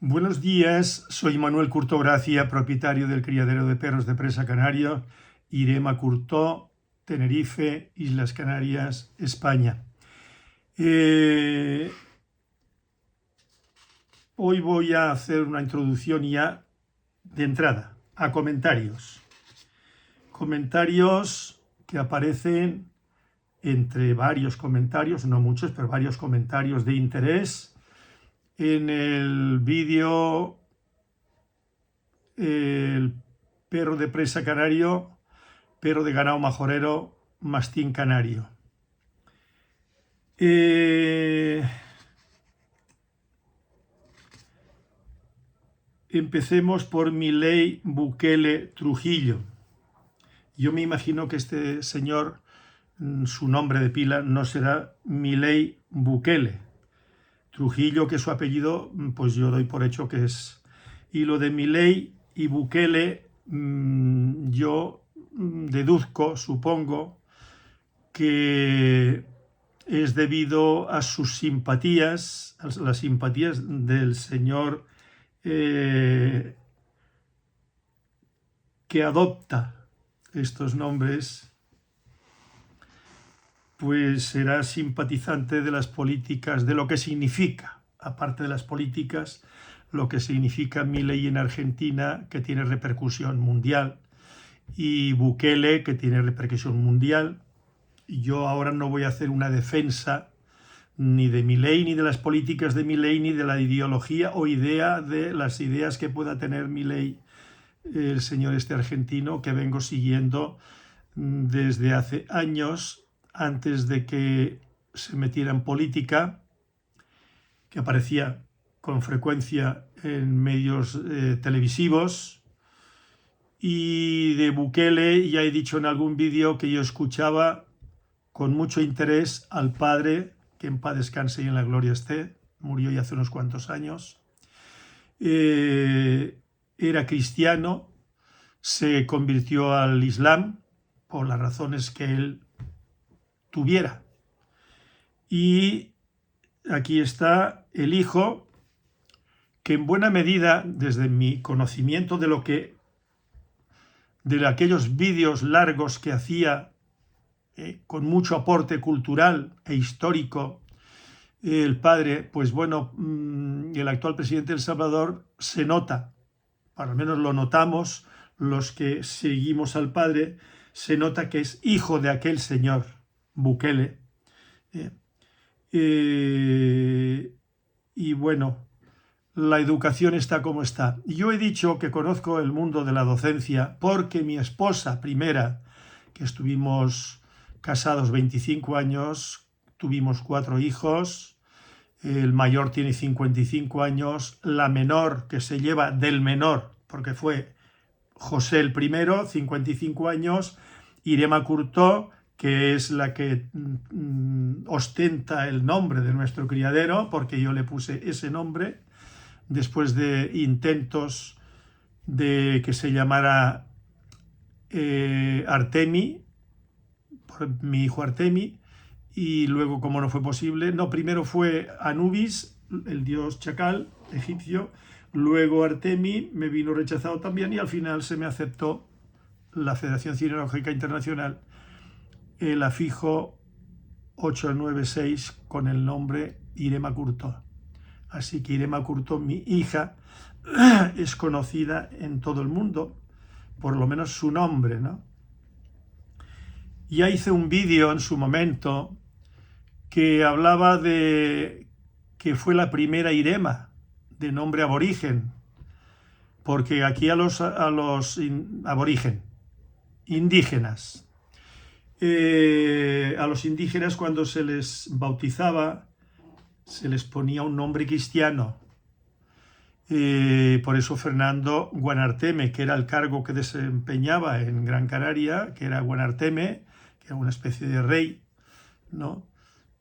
Buenos días, soy Manuel Curtó Gracia, propietario del criadero de perros de presa canario, Irema Curtó, Tenerife, Islas Canarias, España. Hoy voy a hacer una introducción ya de entrada a comentarios. Comentarios que aparecen entre varios comentarios, no muchos, pero varios comentarios de interés en el vídeo El perro de presa canario, perro de ganado majorero, mastín canario. Empecemos por Milei Bukele Trujillo. Yo me imagino que este señor, su nombre de pila no será Milei Bukele Trujillo, que su apellido, pues yo doy por hecho que es. Y lo de Milei y Bukele, yo deduzco, supongo, que es debido a sus simpatías, a las simpatías del señor que adopta estos nombres, pues será simpatizante de las políticas, de lo que significa, aparte de las políticas, lo que significa Milei en Argentina, que tiene repercusión mundial, y Bukele, que tiene repercusión mundial. Yo ahora no voy a hacer una defensa ni de Milei, ni de las políticas de Milei, ni de la ideología o idea de las ideas que pueda tener Milei, el señor este argentino, que vengo siguiendo desde hace años, antes de que se metiera en política, que aparecía con frecuencia en medios televisivos. Y de Bukele ya he dicho en algún vídeo que yo escuchaba con mucho interés al padre, que en paz descanse y en la gloria esté, murió ya hace unos cuantos años. Era cristiano, se convirtió al Islam por las razones que él tuviera. Y aquí está el hijo, que en buena medida, desde mi conocimiento de aquellos vídeos largos que hacía, con mucho aporte cultural e histórico, el padre, pues bueno, el actual presidente de El Salvador, se nota, al menos lo notamos los que seguimos al padre, se nota que es hijo de aquel señor Bukele. Y bueno, la educación está como está. Yo he dicho que conozco el mundo de la docencia porque mi esposa primera, que estuvimos casados 25 años, tuvimos 4 hijos, el mayor tiene 55 años, la menor, que se lleva del menor, porque fue José el primero, 55 años, Irema Curtó, que es la que ostenta el nombre de nuestro criadero, porque yo le puse ese nombre, después de intentos de que se llamara Artemi, por mi hijo Artemi, y luego, como no fue posible, no, primero fue Anubis, el dios chacal egipcio, luego Artemi me vino rechazado también, y al final se me aceptó la Federación Cinológica Internacional el afijo 896 con el nombre Irema Curtó. Así que Irema Curtó, mi hija, es conocida en todo el mundo, por lo menos su nombre, ¿no? Ya hice un vídeo en su momento que hablaba de que fue la primera Irema de nombre aborigen, porque aquí a los aborigen, indígenas, a los indígenas cuando se les bautizaba se les ponía un nombre cristiano. Por eso Fernando Guanarteme, que era el cargo que desempeñaba en Gran Canaria, que era Guanarteme, que era una especie de rey, ¿no?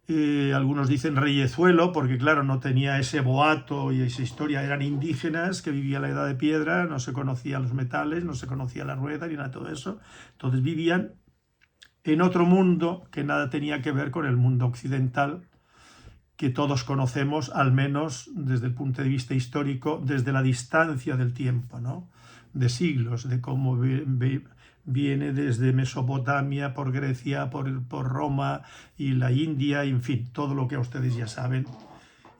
Algunos dicen reyezuelo, porque claro, no tenía ese boato y esa historia, eran indígenas que vivían la edad de piedra, no se conocían los metales, no se conocía la rueda ni nada de todo eso, entonces vivían en otro mundo que nada tenía que ver con el mundo occidental, que todos conocemos, al menos desde el punto de vista histórico, desde la distancia del tiempo, ¿no? De siglos, de cómo viene desde Mesopotamia, por Grecia, por Roma y la India, en fin, todo lo que ustedes ya saben,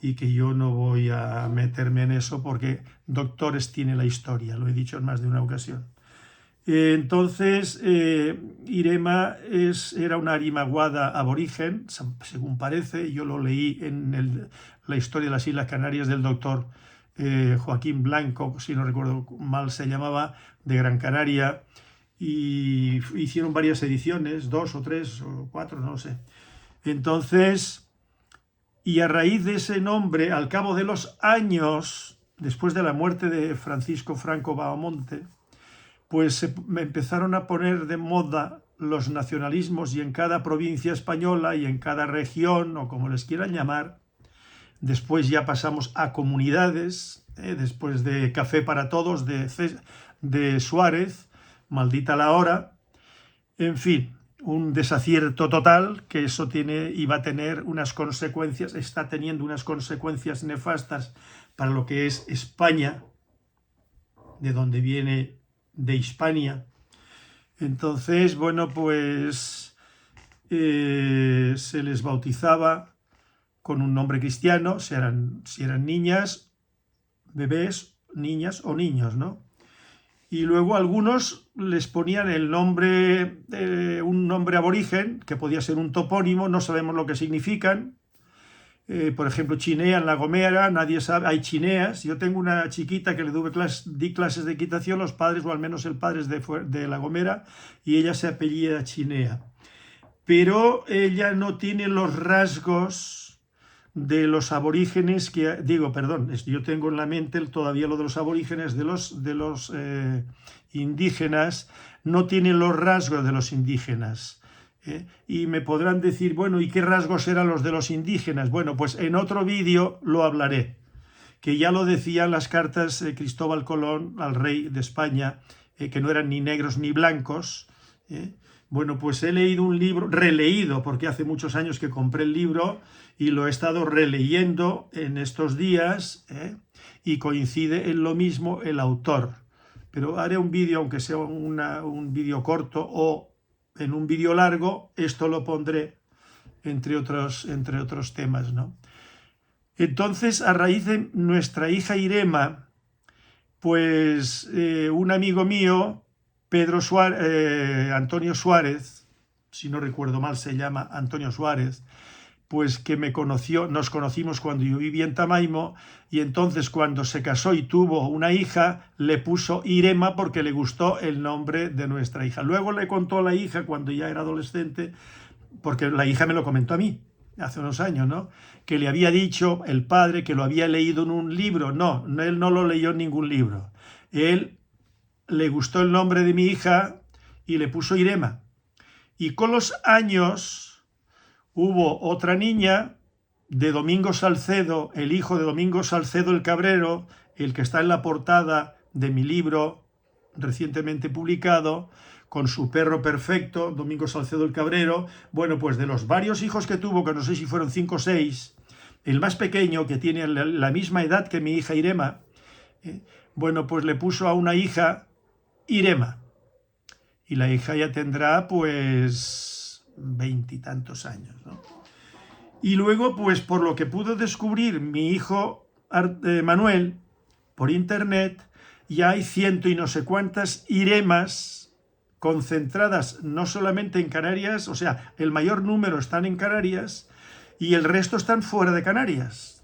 y que yo no voy a meterme en eso porque doctores tiene la historia, lo he dicho en más de una ocasión. Entonces, Irema era una arimaguada aborigen, según parece. Yo lo leí en la historia de las Islas Canarias del doctor Joaquín Blanco, si no recuerdo mal se llamaba, de Gran Canaria, y hicieron varias ediciones, 2 o 3 o 4, no lo sé. Entonces, y a raíz de ese nombre, al cabo de los años, después de la muerte de Francisco Franco Bahamonte, pues me empezaron a poner de moda los nacionalismos, y en cada provincia española y en cada región, o como les quieran llamar, después ya pasamos a comunidades, después de Café para Todos, de Suárez, Maldita la Hora, en fin, un desacierto total, que eso iba a tener unas consecuencias, está teniendo unas consecuencias nefastas para lo que es España, de donde viene de Hispania. Entonces, bueno, pues se les bautizaba con un nombre cristiano, si eran niñas, bebés, niñas o niños, ¿no? Y luego algunos les ponían el nombre, un nombre aborigen, que podía ser un topónimo, no sabemos lo que significan. Por ejemplo, Chinea en La Gomera, nadie sabe, hay chineas. Yo tengo una chiquita que di clases de equitación, los padres, o al menos el padre es de La Gomera, y ella se apellida Chinea. Pero ella no tiene los rasgos de los aborígenes yo tengo en la mente todavía lo de los aborígenes, de los indígenas, no tienen los rasgos de los indígenas. Y me podrán decir, bueno, ¿y qué rasgos eran los de los indígenas? Bueno, pues en otro vídeo lo hablaré, que ya lo decían las cartas Cristóbal Colón al rey de España, que no eran ni negros ni blancos. Bueno, pues he leído un libro, releído, porque hace muchos años que compré el libro, y lo he estado releyendo en estos días, y coincide en lo mismo el autor. Pero haré un vídeo, aunque sea un vídeo corto, o en un vídeo largo, esto lo pondré entre otros temas, ¿no? Entonces, a raíz de nuestra hija Irema, pues un amigo mío, Antonio Suárez, si no recuerdo mal se llama Antonio Suárez, pues que nos conocimos cuando yo vivía en Tamaimo, y entonces cuando se casó y tuvo una hija, le puso Irema porque le gustó el nombre de nuestra hija. Luego le contó a la hija, cuando ya era adolescente, porque la hija me lo comentó a mí, hace unos años, ¿no?, que le había dicho el padre que lo había leído en un libro. No, él no lo leyó en ningún libro. Él le gustó el nombre de mi hija y le puso Irema. Y con los años hubo otra niña de Domingo Salcedo, el hijo de Domingo Salcedo el Cabrero, el que está en la portada de mi libro recientemente publicado, con su perro perfecto, Domingo Salcedo el Cabrero. Bueno, pues de los varios hijos que tuvo, que no sé si fueron 5 o 6, el más pequeño, que tiene la misma edad que mi hija Irema, bueno, pues le puso a una hija Irema. Y la hija ya tendrá, pues, 20 y tantos años, ¿no? Y luego, pues por lo que pudo descubrir mi hijo Manuel por internet, ya hay 100 y no sé cuántas Iremas concentradas no solamente en Canarias, o sea, el mayor número están en Canarias y el resto están fuera de Canarias.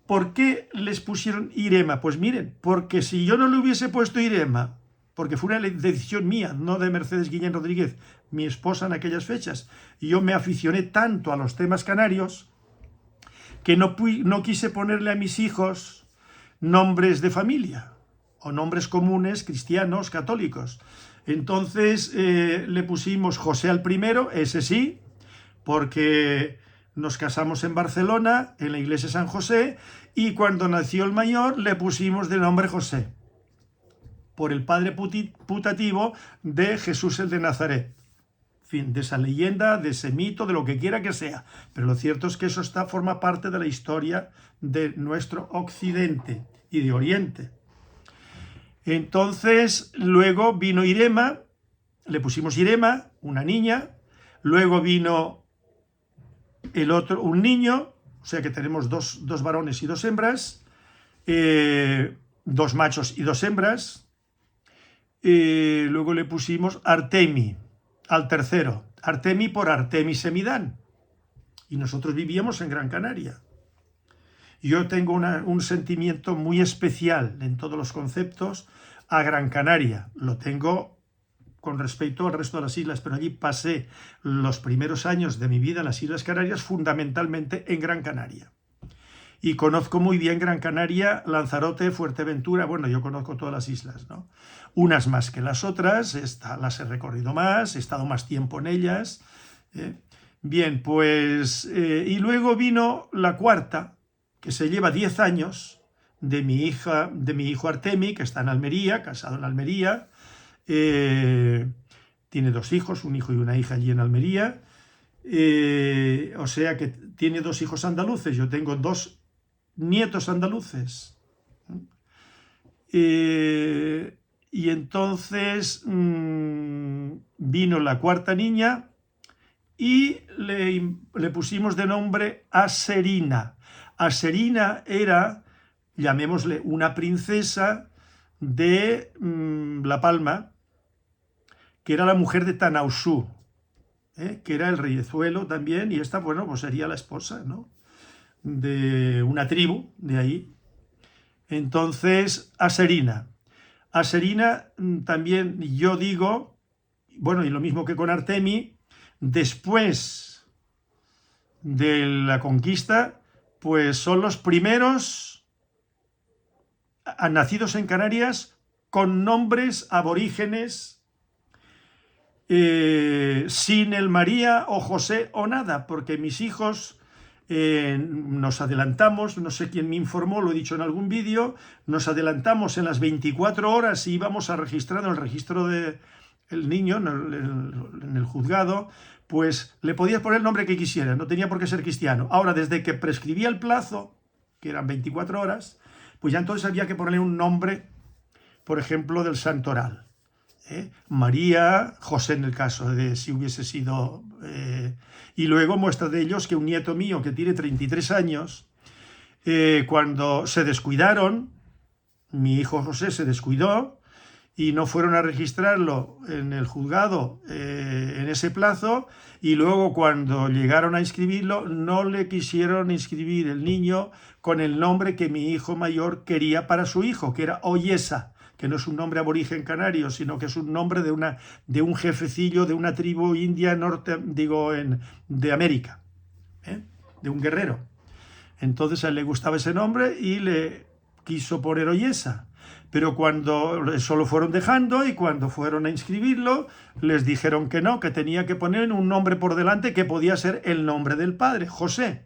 ¿Por qué les pusieron Irema? Pues miren, porque si yo no le hubiese puesto Irema, porque fue una decisión mía, no de Mercedes Guillén Rodríguez, mi esposa en aquellas fechas, y yo me aficioné tanto a los temas canarios que no quise ponerle a mis hijos nombres de familia o nombres comunes cristianos, católicos. Entonces le pusimos José al primero, ese sí, porque nos casamos en Barcelona, en la iglesia de San José, y cuando nació el mayor le pusimos de nombre José, por el padre putativo de Jesús el de Nazaret. fin, de esa leyenda, de ese mito, de lo que quiera que sea. Pero lo cierto es que eso forma parte de la historia de nuestro Occidente y de Oriente. Entonces, luego vino Irema, le pusimos Irema, una niña, luego vino el otro, un niño, o sea que tenemos dos varones y dos hembras, dos machos y dos hembras. Luego le pusimos Artemi al tercero, Artemi por Artemis Semidán, y nosotros vivíamos en Gran Canaria. Yo tengo un sentimiento muy especial en todos los conceptos a Gran Canaria. Lo tengo con respecto al resto de las islas, pero allí pasé los primeros años de mi vida en las Islas Canarias, fundamentalmente en Gran Canaria. Y conozco muy bien Gran Canaria, Lanzarote, Fuerteventura. Bueno, yo conozco todas las islas, ¿no? Unas más que las otras, las he recorrido más, he estado más tiempo en ellas. Bien, pues, y luego vino la cuarta, que se lleva 10 años, de mi hijo Artemi, que está en Almería, casado en Almería. Tiene 2 hijos, un hijo y una hija allí en Almería. O sea que tiene 2 hijos andaluces, yo tengo 2 nietos andaluces. Y entonces vino la cuarta niña y le pusimos de nombre Aserina. Aserina era, llamémosle, una princesa de La Palma, que era la mujer de Tanausú, que era el reyezuelo también, y esta, bueno, pues sería la esposa, ¿no?, de una tribu de ahí. Entonces, Aserina. Aserina también, yo digo, bueno, y lo mismo que con Artemi, después de la conquista, pues son los primeros nacidos en Canarias con nombres aborígenes, sin el María o José o nada, porque mis hijos nos adelantamos, no sé quién me informó, lo he dicho en algún vídeo, nos adelantamos en las 24 horas y íbamos a registrar en el registro del niño, en el juzgado, pues le podías poner el nombre que quisiera, no tenía por qué ser cristiano. Ahora, desde que prescribía el plazo, que eran 24 horas, pues ya entonces había que ponerle un nombre, por ejemplo, del santoral. María, José en el caso de si hubiese sido... y luego muestra de ellos que un nieto mío que tiene 33 años, cuando se descuidaron, mi hijo José se descuidó y no fueron a registrarlo en el juzgado en ese plazo, y luego cuando llegaron a inscribirlo no le quisieron inscribir el niño con el nombre que mi hijo mayor quería para su hijo, que era Oyesa, que no es un nombre aborigen canario, sino que es un nombre de un jefecillo de una tribu india de América, de un guerrero. Entonces a él le gustaba ese nombre y le quiso poner Oyesa. Pero cuando eso lo fueron dejando y cuando fueron a inscribirlo, les dijeron que no, que tenía que poner un nombre por delante que podía ser el nombre del padre, José.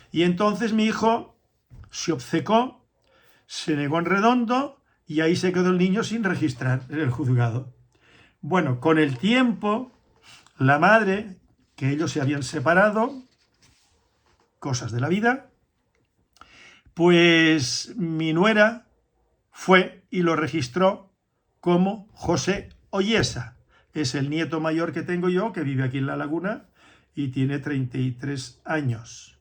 Y entonces mi hijo se obcecó, se negó en redondo, y ahí se quedó el niño sin registrar en el juzgado. Bueno, con el tiempo, la madre, que ellos se habían separado, cosas de la vida, pues mi nuera fue y lo registró como José Oyesa. Es el nieto mayor que tengo yo, que vive aquí en La Laguna y tiene 33 años.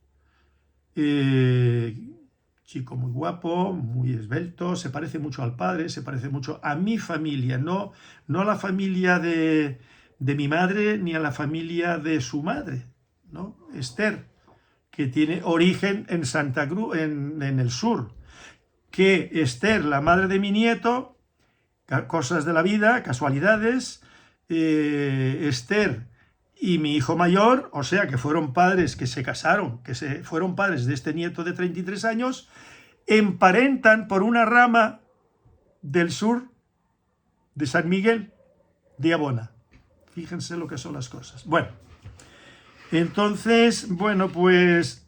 Chico muy guapo, muy esbelto, se parece mucho al padre, se parece mucho a mi familia, no a la familia de mi madre ni a la familia de su madre, ¿no? Esther, que tiene origen en Santa Cruz, en el sur. Que Esther, la madre de mi nieto, cosas de la vida, casualidades, Esther y mi hijo mayor, o sea que fueron padres que se casaron, fueron padres de este nieto de 33 años, emparentan por una rama del sur de San Miguel de Abona. Fíjense lo que son las cosas. Bueno, entonces, bueno, pues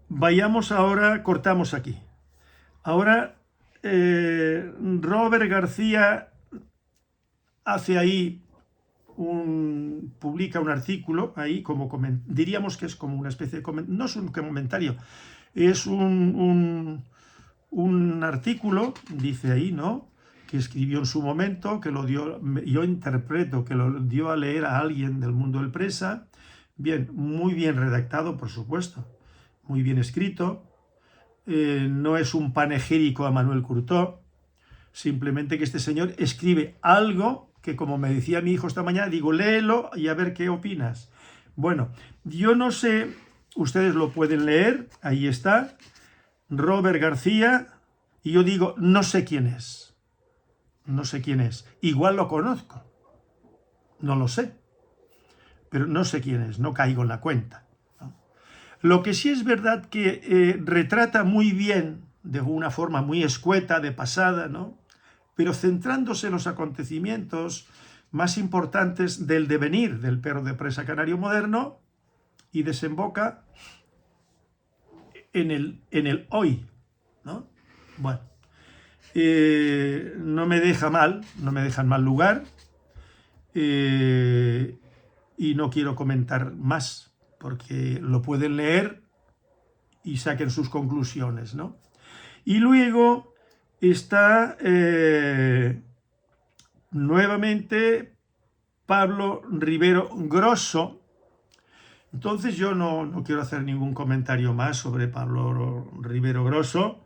vayamos ahora, cortamos aquí. Ahora, Robert García hace ahí publica un artículo ahí, diríamos que es como una especie de comentario, no es un comentario, es un artículo, dice ahí, ¿no?, que escribió en su momento, que lo dio, yo interpreto que lo dio a leer a alguien del mundo del presa. Bien, muy bien redactado, por supuesto, muy bien escrito. No es un panegírico a Manuel Curtó, simplemente que este señor escribe algo que, como me decía mi hijo esta mañana, digo, léelo y a ver qué opinas. Bueno, yo no sé, ustedes lo pueden leer, ahí está, Robert García, y yo digo, no sé quién es. No sé quién es. Igual lo conozco. No lo sé. Pero no sé quién es, no caigo en la cuenta, ¿no? Lo que sí es verdad que retrata muy bien, de una forma muy escueta, de pasada, ¿no?, pero centrándose en los acontecimientos más importantes del devenir del perro de presa canario moderno, y desemboca en el hoy, ¿no? Bueno, no me dejan mal lugar, y no quiero comentar más, porque lo pueden leer y saquen sus conclusiones, ¿no? Y luego está nuevamente Pablo Rivero Grosso. Entonces yo no quiero hacer ningún comentario más sobre Pablo Rivero Grosso,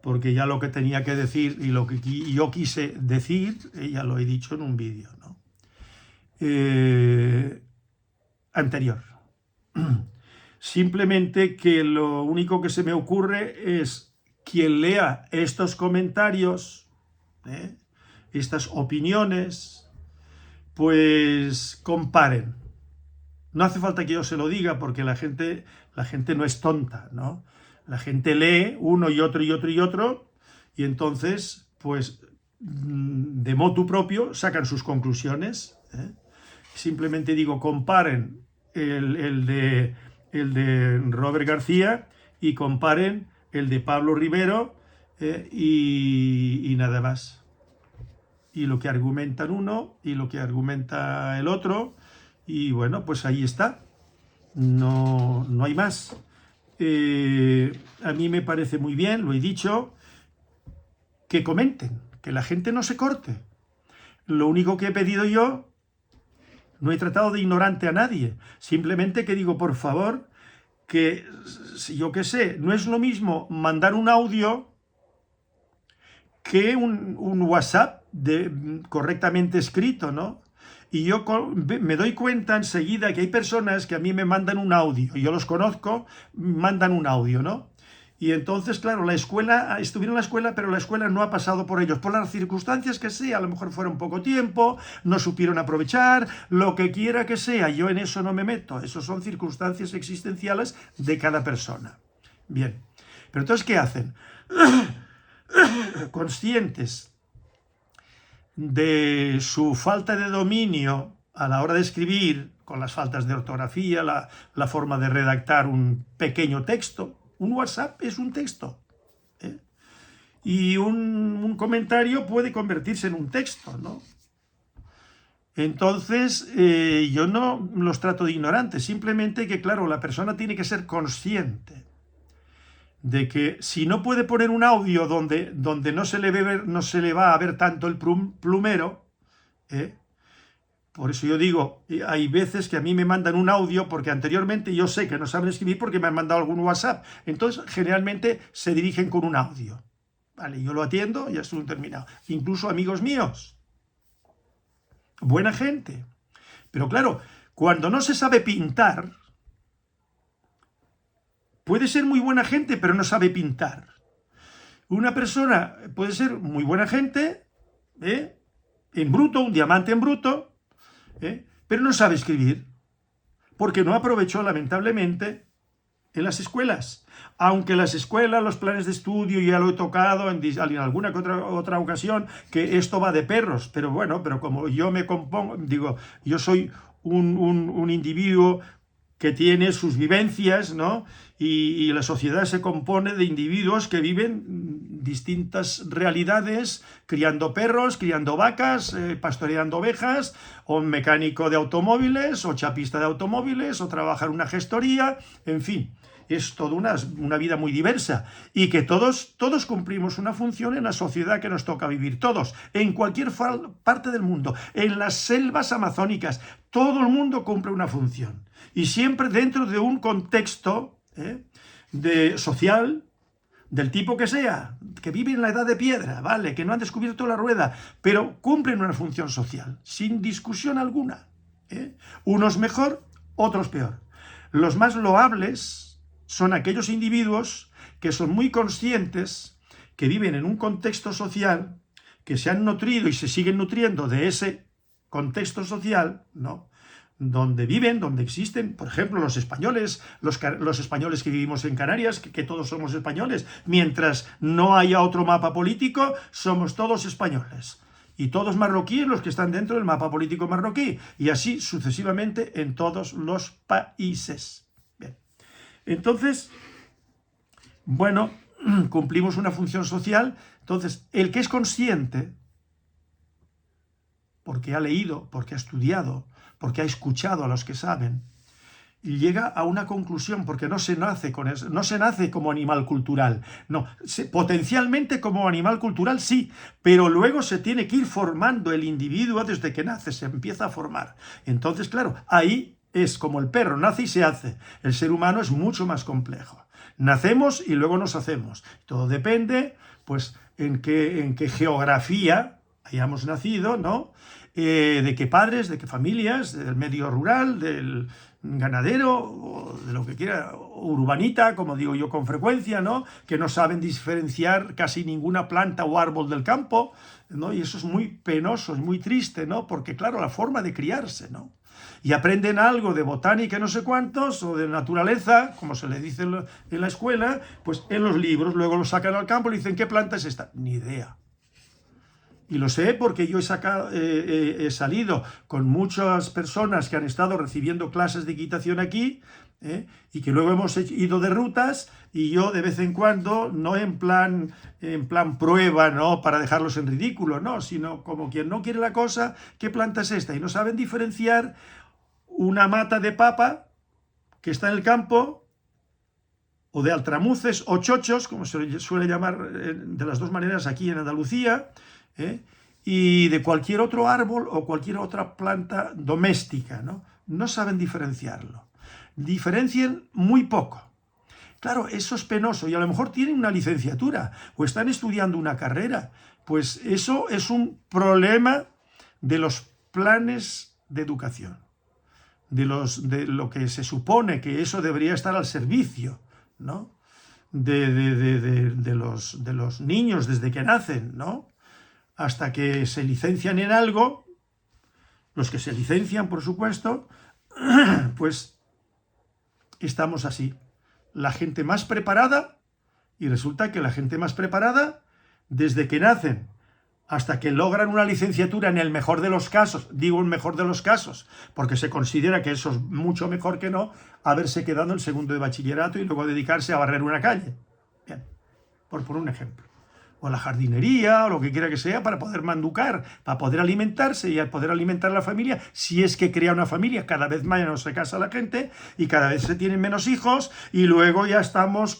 porque ya lo que tenía que decir y lo que yo quise decir, ya lo he dicho en un vídeo, ¿no?, anterior. Simplemente que lo único que se me ocurre es quien lea estos comentarios, estas opiniones, pues comparen. No hace falta que yo se lo diga, porque la gente no es tonta, ¿no? La gente lee uno y otro y otro y otro, y entonces, pues, de motu propio sacan sus conclusiones, ¿eh? Simplemente digo, comparen el de Robert García y comparen el de Pablo Rivero, y nada más. Y lo que argumentan uno y lo que argumenta el otro, y bueno, pues ahí está. No hay más. A mí me parece muy bien, lo he dicho, que comenten, que la gente no se corte. Lo único que he pedido yo, no he tratado de ignorante a nadie, simplemente que digo, por favor, que yo qué sé, no es lo mismo mandar un audio que un WhatsApp correctamente escrito, ¿no? Y yo me doy cuenta enseguida que hay personas que a mí me mandan un audio, yo los conozco, mandan un audio, ¿no? Y entonces, claro, estuvieron en la escuela, pero la escuela no ha pasado por ellos, por las circunstancias que sea, a lo mejor fueron poco tiempo, no supieron aprovechar, lo que quiera que sea, yo en eso no me meto, eso son circunstancias existenciales de cada persona. Bien, pero entonces, ¿qué hacen? Conscientes de su falta de dominio a la hora de escribir, con las faltas de ortografía, la forma de redactar un pequeño texto. Un WhatsApp es un texto, ¿eh? Y un comentario puede convertirse en un texto, ¿no? Entonces, yo no los trato de ignorantes, simplemente que, claro, la persona tiene que ser consciente de que si no puede poner un audio donde no se le va a ver tanto el plumero, por eso yo digo, hay veces que a mí me mandan un audio porque anteriormente yo sé que no saben escribir porque me han mandado algún WhatsApp, entonces generalmente se dirigen con un audio, vale, yo lo atiendo y ya estoy terminado. Incluso amigos míos, buena gente, pero claro, cuando no se sabe pintar, puede ser muy buena gente, pero no sabe pintar. Una persona puede ser muy buena gente, en bruto, un diamante en bruto, pero no sabe escribir, porque no aprovechó, lamentablemente, en las escuelas. Aunque las escuelas, los planes de estudio, ya lo he tocado en alguna otra ocasión, que esto va de perros, pero bueno, pero como yo me compongo, digo, yo soy un individuo que tiene sus vivencias, ¿no? Y la sociedad se compone de individuos que viven distintas realidades, criando perros, criando vacas, pastoreando ovejas, o mecánico de automóviles, o chapista de automóviles, o trabaja en una gestoría, en fin. Es toda una vida muy diversa y que todos cumplimos una función en la sociedad que nos toca vivir, todos, en cualquier parte del mundo, en las selvas amazónicas, todo el mundo cumple una función y siempre dentro de un contexto social, del tipo que sea, que viven en la edad de piedra, ¿vale? Que no han descubierto la rueda, pero cumplen una función social, sin discusión alguna. Unos mejor, otros peor. Los más loables son aquellos individuos que son muy conscientes, que viven en un contexto social, que se han nutrido y se siguen nutriendo de ese contexto social, ¿no? Donde viven, donde existen, por ejemplo, los españoles, los españoles que vivimos en Canarias, que todos somos españoles, mientras no haya otro mapa político, somos todos españoles. Y todos marroquíes los que están dentro del mapa político marroquí, y así sucesivamente en todos los países. Bien. Entonces, bueno, cumplimos una función social. Entonces, el que es consciente, porque ha leído, porque ha estudiado, porque ha escuchado a los que saben, llega a una conclusión, porque no se nace con eso, no se nace como animal cultural, no, potencialmente como animal cultural sí, pero luego se tiene que ir formando el individuo desde que nace, se empieza a formar. Entonces, claro, ahí es como el perro, nace y se hace. El ser humano es mucho más complejo. Nacemos y luego nos hacemos. Todo depende, pues, en qué geografía hayamos nacido, ¿no? De qué padres, de qué familias, del medio rural, del ganadero, o de lo que quiera, urbanita, como digo yo con frecuencia, ¿no? Que no saben diferenciar casi ninguna planta o árbol del campo, ¿no? Y eso es muy penoso, es muy triste, ¿no? Porque, claro, la forma de criarse, ¿no? Y aprenden algo de botánica no sé cuántos, o de naturaleza, como se le dice en la escuela, pues en los libros, luego lo sacan al campo y le dicen, ¿qué planta es esta? Ni idea. Y lo sé porque yo he salido con muchas personas que han estado recibiendo clases de equitación aquí, y que luego hemos ido de rutas, y yo de vez en cuando, no en plan prueba, ¿no? Para dejarlos en ridículo, no, sino como quien no quiere la cosa, ¿qué planta es esta? Y no saben diferenciar una mata de papa que está en el campo, o de altramuces o chochos, como se suele llamar de las dos maneras aquí en Andalucía, y de cualquier otro árbol o cualquier otra planta doméstica, ¿no? No saben diferenciarlo. Diferencian muy poco. Claro, eso es penoso, y a lo mejor tienen una licenciatura o están estudiando una carrera. Pues eso es un problema de los planes de educación, de lo que se supone que eso debería estar al servicio, ¿no? de los niños desde que nacen, ¿no? Hasta que se licencian en algo, los que se licencian, por supuesto, pues estamos así. La gente más preparada, y resulta que la gente más preparada, desde que nacen hasta que logran una licenciatura, en el mejor de los casos, digo el mejor de los casos, porque se considera que eso es mucho mejor que no haberse quedado en segundo de bachillerato y luego dedicarse a barrer una calle. Bien, por un ejemplo. O la jardinería, o lo que quiera que sea, para poder manducar, para poder alimentarse y poder alimentar a la familia, si es que crea una familia. Cada vez menos se casa la gente y cada vez se tienen menos hijos, y luego ya estamos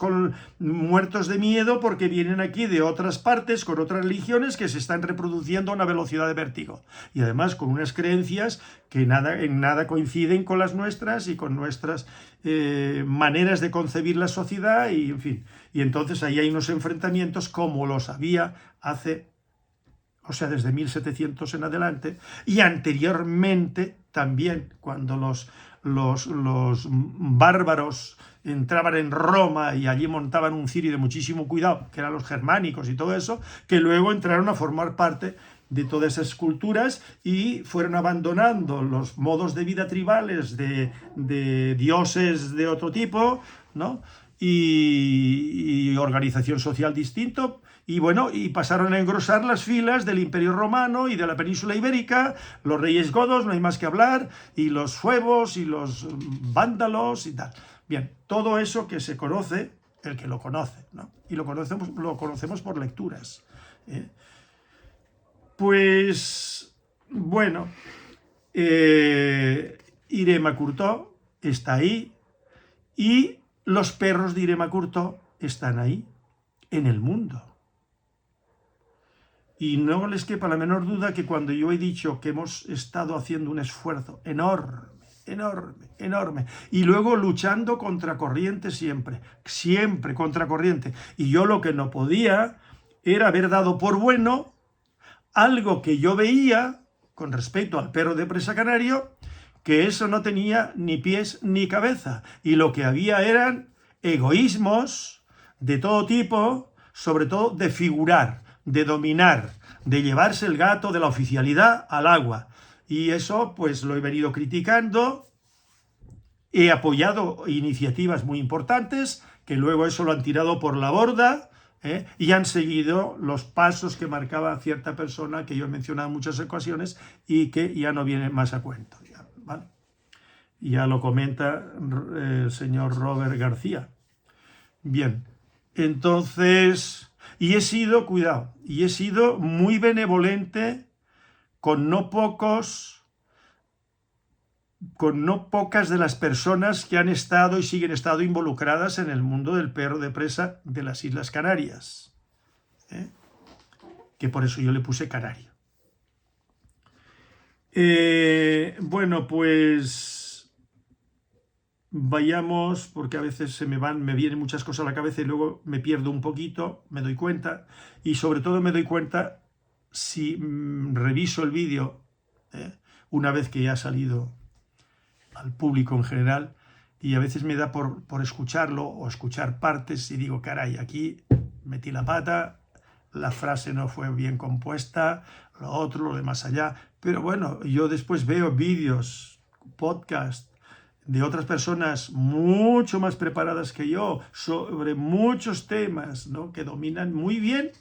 muertos de miedo porque vienen aquí de otras partes, con otras religiones que se están reproduciendo a una velocidad de vértigo. Y además con unas creencias que en nada coinciden con las nuestras y con nuestras maneras de concebir la sociedad, y en fin. Y entonces ahí hay unos enfrentamientos como los había desde 1700 en adelante, y anteriormente también, cuando los bárbaros entraban en Roma y allí montaban un cirio de muchísimo cuidado, que eran los germánicos y todo eso, que luego entraron a formar parte de todas esas culturas y fueron abandonando los modos de vida tribales de dioses de otro tipo, ¿no? Y organización social distinto, y bueno, y pasaron a engrosar las filas del Imperio Romano y de la península ibérica, los reyes godos, no hay más que hablar, y los suevos y los vándalos y tal. Bien, todo eso que se conoce el que lo conoce, ¿no? Y lo conocemos por lecturas. Pues, bueno, Irema Courtaux está ahí y los perros de Irema Courtaux están ahí, en el mundo. Y no les quepa la menor duda que cuando yo he dicho que hemos estado haciendo un esfuerzo enorme, y luego luchando contra corriente siempre contra corriente, y yo lo que no podía era haber dado por bueno algo que yo veía con respecto al perro de presa canario, que eso no tenía ni pies ni cabeza, y lo que había eran egoísmos de todo tipo, sobre todo de figurar, de dominar, de llevarse el gato de la oficialidad al agua. Y eso pues lo he venido criticando, he apoyado iniciativas muy importantes, que luego eso lo han tirado por la borda, y han seguido los pasos que marcaba cierta persona que yo he mencionado en muchas ocasiones y que ya no viene más a cuento. ¿Vale? Ya lo comenta el señor Robert García. Bien, entonces, y he sido muy benevolente con no pocas de las personas que han estado y siguen estando involucradas en el mundo del perro de presa de las Islas Canarias, que por eso yo le puse canario. Bueno, pues vayamos, porque a veces me vienen muchas cosas a la cabeza y luego me pierdo un poquito, me doy cuenta, y sobre todo me doy cuenta si reviso el vídeo una vez que ya ha salido al público en general, y a veces me da por escucharlo o escuchar partes y digo, caray, aquí metí la pata, la frase no fue bien compuesta, lo otro, lo de más allá. Pero bueno, yo después veo vídeos, podcast de otras personas mucho más preparadas que yo sobre muchos temas, ¿no?, que dominan muy bien,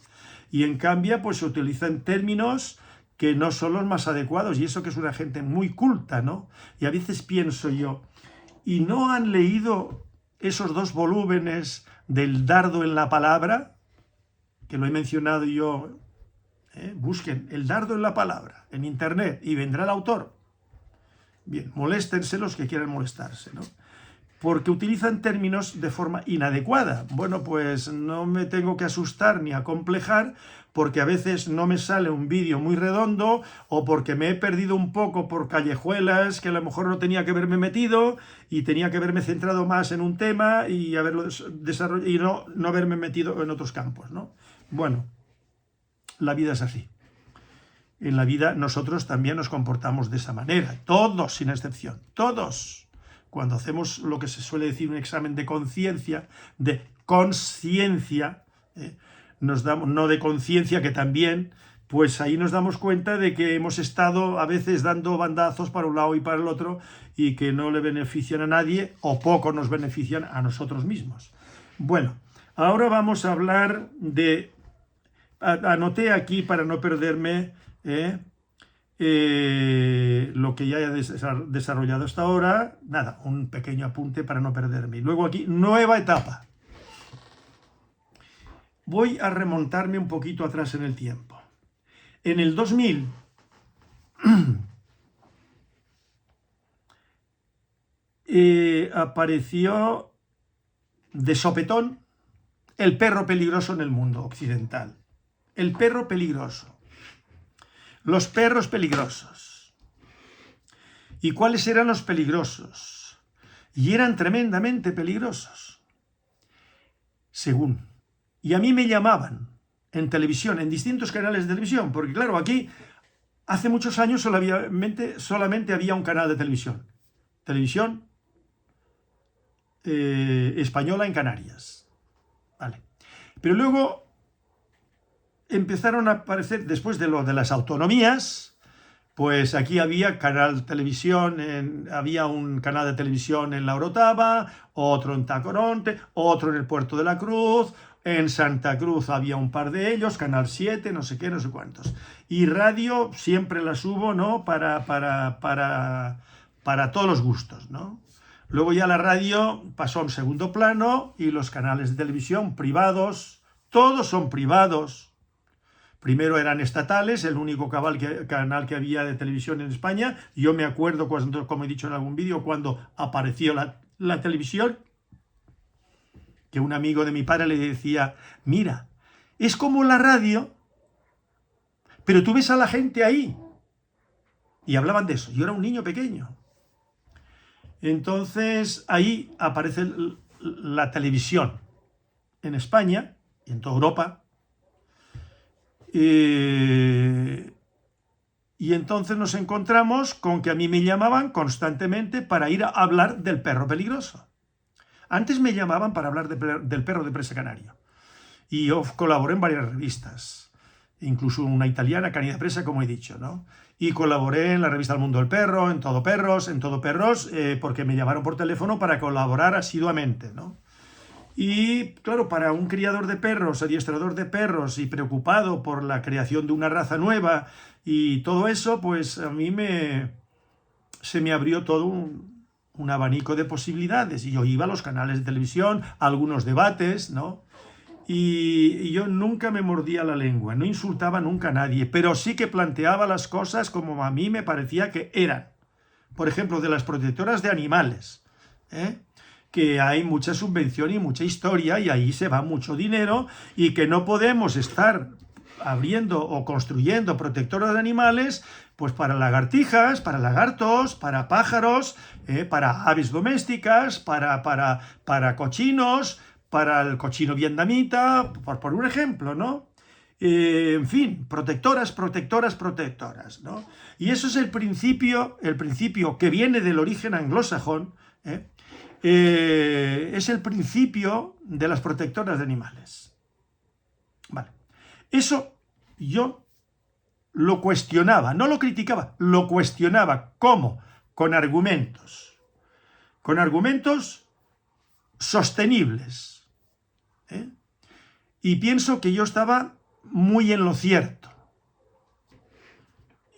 y en cambio pues se utilizan términos que no son los más adecuados, y eso que es una gente muy culta, ¿no? Y a veces pienso yo, ¿y no han leído esos 2 volúmenes del Dardo en la Palabra? Que lo he mencionado yo. Busquen El Dardo en la Palabra en internet y vendrá el autor. Bien, moléstense los que quieran molestarse, ¿no? Porque utilizan términos de forma inadecuada. Bueno, pues no me tengo que asustar ni acomplejar, porque a veces no me sale un vídeo muy redondo, o porque me he perdido un poco por callejuelas que a lo mejor no tenía que haberme metido, y tenía que haberme centrado más en un tema y haberlo desarrollado, y no haberme metido en otros campos, ¿no? Bueno, la vida es así. En la vida nosotros también nos comportamos de esa manera, todos sin excepción, todos. Cuando hacemos lo que se suele decir un examen de conciencia, de consciencia, nos damos, no de conciencia, que también, pues ahí nos damos cuenta de que hemos estado a veces dando bandazos para un lado y para el otro, y que no le benefician a nadie, o poco nos benefician a nosotros mismos. Bueno, ahora vamos a hablar de... Anoté aquí para no perderme lo que ya he desarrollado hasta ahora. Nada, un pequeño apunte para no perderme. Y luego aquí, nueva etapa. Voy a remontarme un poquito atrás en el tiempo. En el 2000 apareció de sopetón el perro peligroso en el mundo occidental. El perro peligroso. Los perros peligrosos. ¿Y cuáles eran los peligrosos? Y eran tremendamente peligrosos, según. Y a mí me llamaban en televisión, en distintos canales de televisión, porque claro, aquí hace muchos años solamente había un canal de televisión. Televisión española en Canarias. Vale. Pero luego empezaron a aparecer, después de lo de las autonomías, pues aquí había había un canal de televisión en La Orotava, otro en Tacoronte, otro en el Puerto de la Cruz, en Santa Cruz había un par de ellos, Canal 7, no sé qué, no sé cuántos. Y radio siempre las hubo, ¿no?, para todos los gustos, ¿no? Luego ya la radio pasó a un segundo plano y los canales de televisión privados, todos son privados. Primero eran estatales, el único canal que había de televisión en España. Yo me acuerdo, cuando, como he dicho en algún vídeo, cuando apareció la televisión, que un amigo de mi padre le decía, mira, es como la radio, pero tú ves a la gente ahí. Y hablaban de eso. Yo era un niño pequeño. Entonces ahí aparece la televisión en España y en toda Europa. Y entonces nos encontramos con que a mí me llamaban constantemente para ir a hablar del perro peligroso. Antes me llamaban para hablar del perro de presa canario. Y yo colaboré en varias revistas, incluso una italiana, Canida Presa, como he dicho, ¿no? Y colaboré en la revista El Mundo del Perro, en Todo Perros, porque me llamaron por teléfono para colaborar asiduamente, ¿no? Y claro, para un criador de perros, adiestrador de perros y preocupado por la creación de una raza nueva y todo eso, pues a mí se me abrió todo un abanico de posibilidades. Y yo iba a los canales de televisión, a algunos debates, ¿no? Y yo nunca me mordía la lengua, no insultaba nunca a nadie, pero sí que planteaba las cosas como a mí me parecía que eran. Por ejemplo, de las protectoras de animales, que hay mucha subvención y mucha historia y ahí se va mucho dinero y que no podemos estar abriendo o construyendo protectoras de animales pues para lagartijas, para lagartos, para pájaros, para aves domésticas, para cochinos, para el cochino vietnamita, por un ejemplo, ¿no? En fin, protectoras, ¿no? Y eso es el principio que viene del origen anglosajón, es el principio de las protectoras de animales. Vale. Eso yo lo cuestionaba, no lo criticaba, lo cuestionaba. ¿Cómo? Con argumentos sostenibles. Y pienso que yo estaba muy en lo cierto.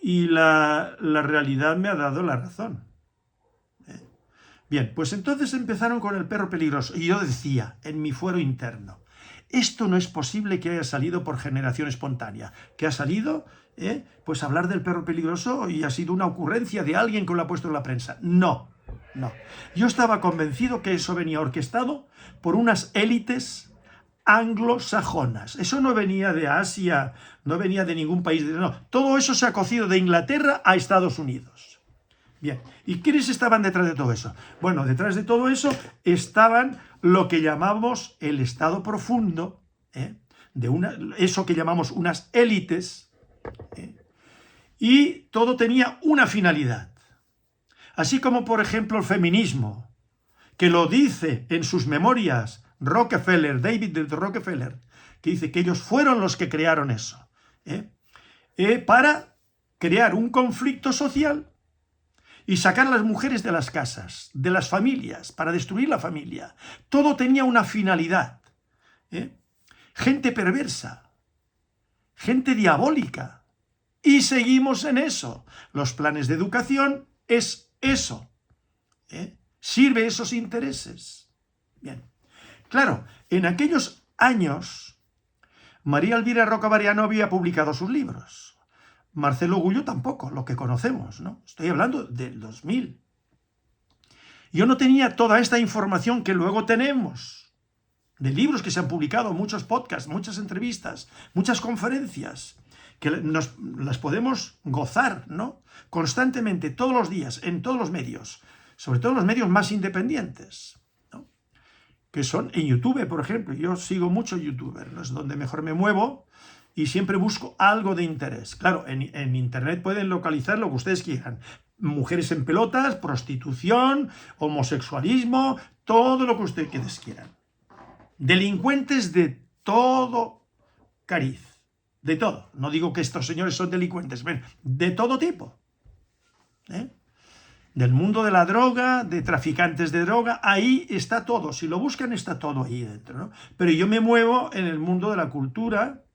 Y la realidad me ha dado la razón. Bien, pues entonces empezaron con el perro peligroso. Y yo decía, en mi fuero interno, esto no es posible que haya salido por generación espontánea. Que ha salido, pues hablar del perro peligroso y ha sido una ocurrencia de alguien que lo ha puesto en la prensa. No. Yo estaba convencido que eso venía orquestado por unas élites anglosajonas. Eso no venía de Asia, no venía de ningún país. No, todo eso se ha cocido de Inglaterra a Estados Unidos. Bien, ¿y quiénes estaban detrás de todo eso? Bueno, detrás de todo eso estaban lo que llamamos el Estado profundo, eso que llamamos unas élites, y todo tenía una finalidad. Así como, por ejemplo, el feminismo, que lo dice en sus memorias David Rockefeller, que dice que ellos fueron los que crearon eso, para crear un conflicto social y sacar a las mujeres de las casas, de las familias, para destruir la familia. Todo tenía una finalidad. Gente perversa, gente diabólica. Y seguimos en eso. Los planes de educación es eso. Sirve esos intereses. Bien. Claro, en aquellos años, María Elvira Roca Mariano había publicado sus libros. Marcelo Gullo tampoco, lo que conocemos, ¿no? Estoy hablando del 2000. Yo no tenía toda esta información que luego tenemos, de libros que se han publicado, muchos podcasts, muchas entrevistas, muchas conferencias, que las podemos gozar, ¿no? Constantemente, todos los días, en todos los medios, sobre todo en los medios más independientes, ¿no? Que son en YouTube, por ejemplo. Yo sigo mucho youtuber, ¿no? Es donde mejor me muevo y siempre busco algo de interés. Claro, en internet pueden localizar lo que ustedes quieran. Mujeres en pelotas, prostitución, homosexualismo, todo lo que ustedes quieran. Delincuentes de todo cariz. De todo. No digo que estos señores son delincuentes, de todo tipo. Del mundo de la droga, de traficantes de droga, ahí está todo. Si lo buscan, está todo ahí dentro, ¿no? Pero yo me muevo en el mundo de la cultura,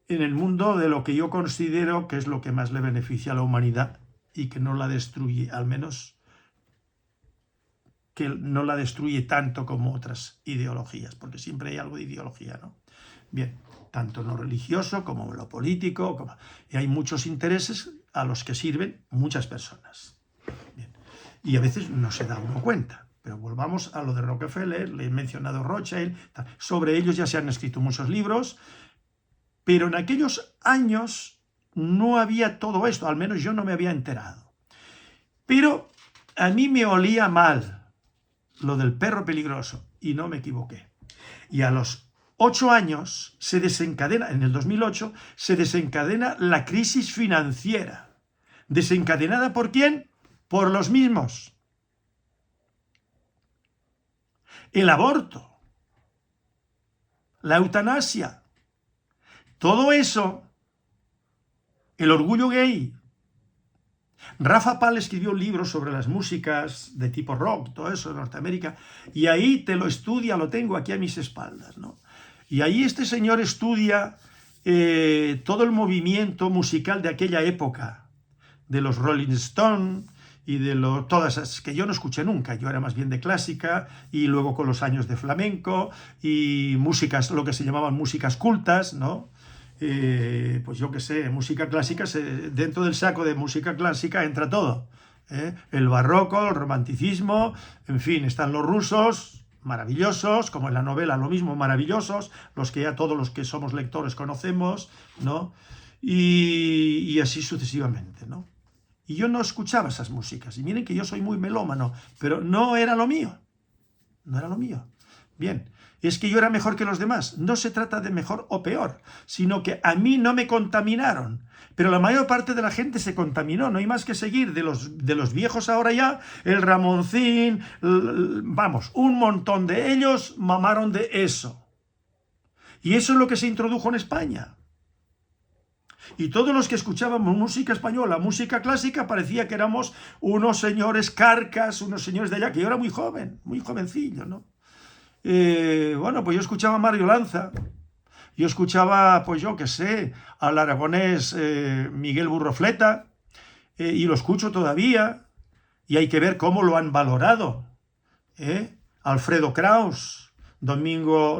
en el mundo de lo que yo considero que es lo que más le beneficia a la humanidad y que no la destruye, al menos que no la destruye tanto como otras ideologías, porque siempre hay algo de ideología, ¿no? Bien, tanto en lo religioso como en lo político, y hay muchos intereses a los que sirven muchas personas. Bien. Y a veces no se da uno cuenta. Pero volvamos a lo de Rockefeller, le he mencionado Rothschild, sobre ellos ya se han escrito muchos libros, pero en aquellos años no había todo esto, al menos yo no me había enterado. Pero a mí me olía mal lo del perro peligroso, y no me equivoqué. Y a los 8 años se desencadena, en el 2008, se desencadena la crisis financiera. ¿Desencadenada por quién? Por los mismos. El aborto, la eutanasia, todo eso, el orgullo gay. Rafa Pal escribió un libro sobre las músicas de tipo rock, todo eso de Norteamérica, y ahí te lo estudia, lo tengo aquí a mis espaldas, ¿no? Y ahí este señor estudia todo el movimiento musical de aquella época, de los Rolling Stones y de todas esas que yo no escuché nunca. Yo era más bien de clásica, y luego con los años de flamenco y músicas, lo que se llamaban músicas cultas, ¿no? Pues yo qué sé, música clásica, dentro del saco de música clásica entra todo, ¿eh? El barroco, el romanticismo, en fin, están los rusos, maravillosos, como en la novela, lo mismo, maravillosos, los que ya todos los que somos lectores conocemos, ¿no? Y así sucesivamente, ¿no? Y yo no escuchaba esas músicas, y miren que yo soy muy melómano, pero no era lo mío, no era lo mío. Bien, es que yo era mejor que los demás. No se trata de mejor o peor, sino que a mí no me contaminaron. Pero la mayor parte de la gente se contaminó, no hay más que seguir. De los viejos ahora ya, el Ramoncín, vamos, un montón de ellos mamaron de eso. Y eso es lo que se introdujo en España. Y todos los que escuchábamos música española, música clásica, parecía que éramos unos señores carcas, unos señores de allá, que yo era muy joven, muy jovencillo, ¿no? Bueno, pues yo escuchaba a Mario Lanza, yo escuchaba, pues yo qué sé, al aragonés Miguel Burrofleta, y lo escucho todavía, y hay que ver cómo lo han valorado, Alfredo Kraus, Domingo,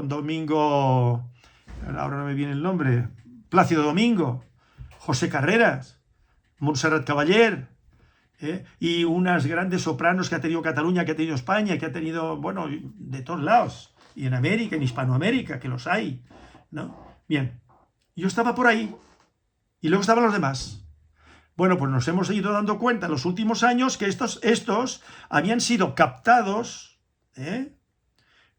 ahora no me viene el nombre, Plácido Domingo, José Carreras, Montserrat Caballé, y unas grandes sopranos que ha tenido Cataluña, que ha tenido España, que ha tenido, bueno, de todos lados, y en América, en Hispanoamérica, que los hay, ¿no? Bien, yo estaba por ahí, y luego estaban los demás. Bueno, pues nos hemos ido dando cuenta en los últimos años que estos habían sido captados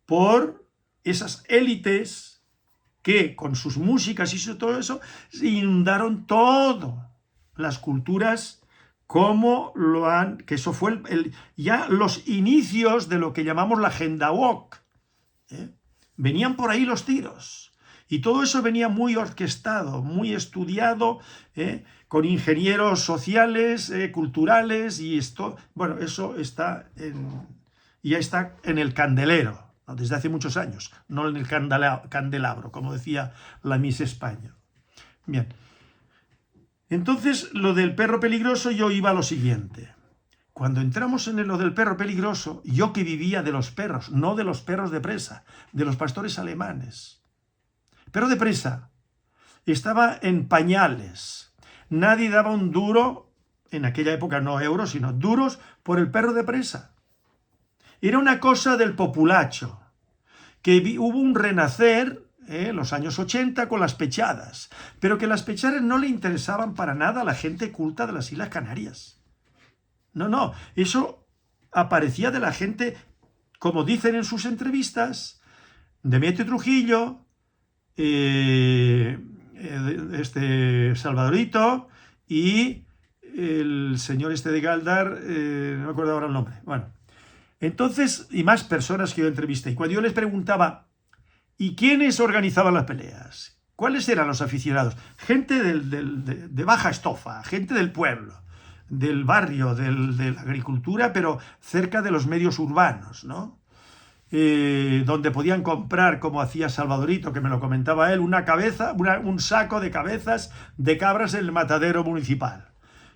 por esas élites que con sus músicas y todo eso inundaron todo las culturas, como que eso fue ya los inicios de lo que llamamos la agenda woke. Venían por ahí los tiros, y todo eso venía muy orquestado, muy estudiado, con ingenieros sociales, culturales, y esto, bueno, eso ya está en el candelero, ¿no? Desde hace muchos años, no en el candelabro, como decía la Miss España. Bien. Entonces, lo del perro peligroso, yo iba a lo siguiente. Cuando entramos en lo del perro peligroso, yo que vivía de los perros, no de los perros de presa, de los pastores alemanes. Perro de presa estaba en pañales. Nadie daba un duro, en aquella época no euros, sino duros, por el perro de presa. Era una cosa del populacho, que hubo un renacer los años 80 con las pechadas, pero que las pechadas no le interesaban para nada a la gente culta de las Islas Canarias. No, eso aparecía de la gente, como dicen en sus entrevistas, Demetrio Trujillo, Salvadorito y el señor de Galdar, no me acuerdo ahora el nombre. Bueno, entonces, y más personas que yo entrevisté, y cuando yo les preguntaba, ¿y quiénes organizaban las peleas? ¿Cuáles eran los aficionados? Gente de baja estofa, gente del pueblo, del barrio, de la agricultura, pero cerca de los medios urbanos, ¿no? Donde podían comprar, como hacía Salvadorito, que me lo comentaba él, un saco de cabezas de cabras en el matadero municipal.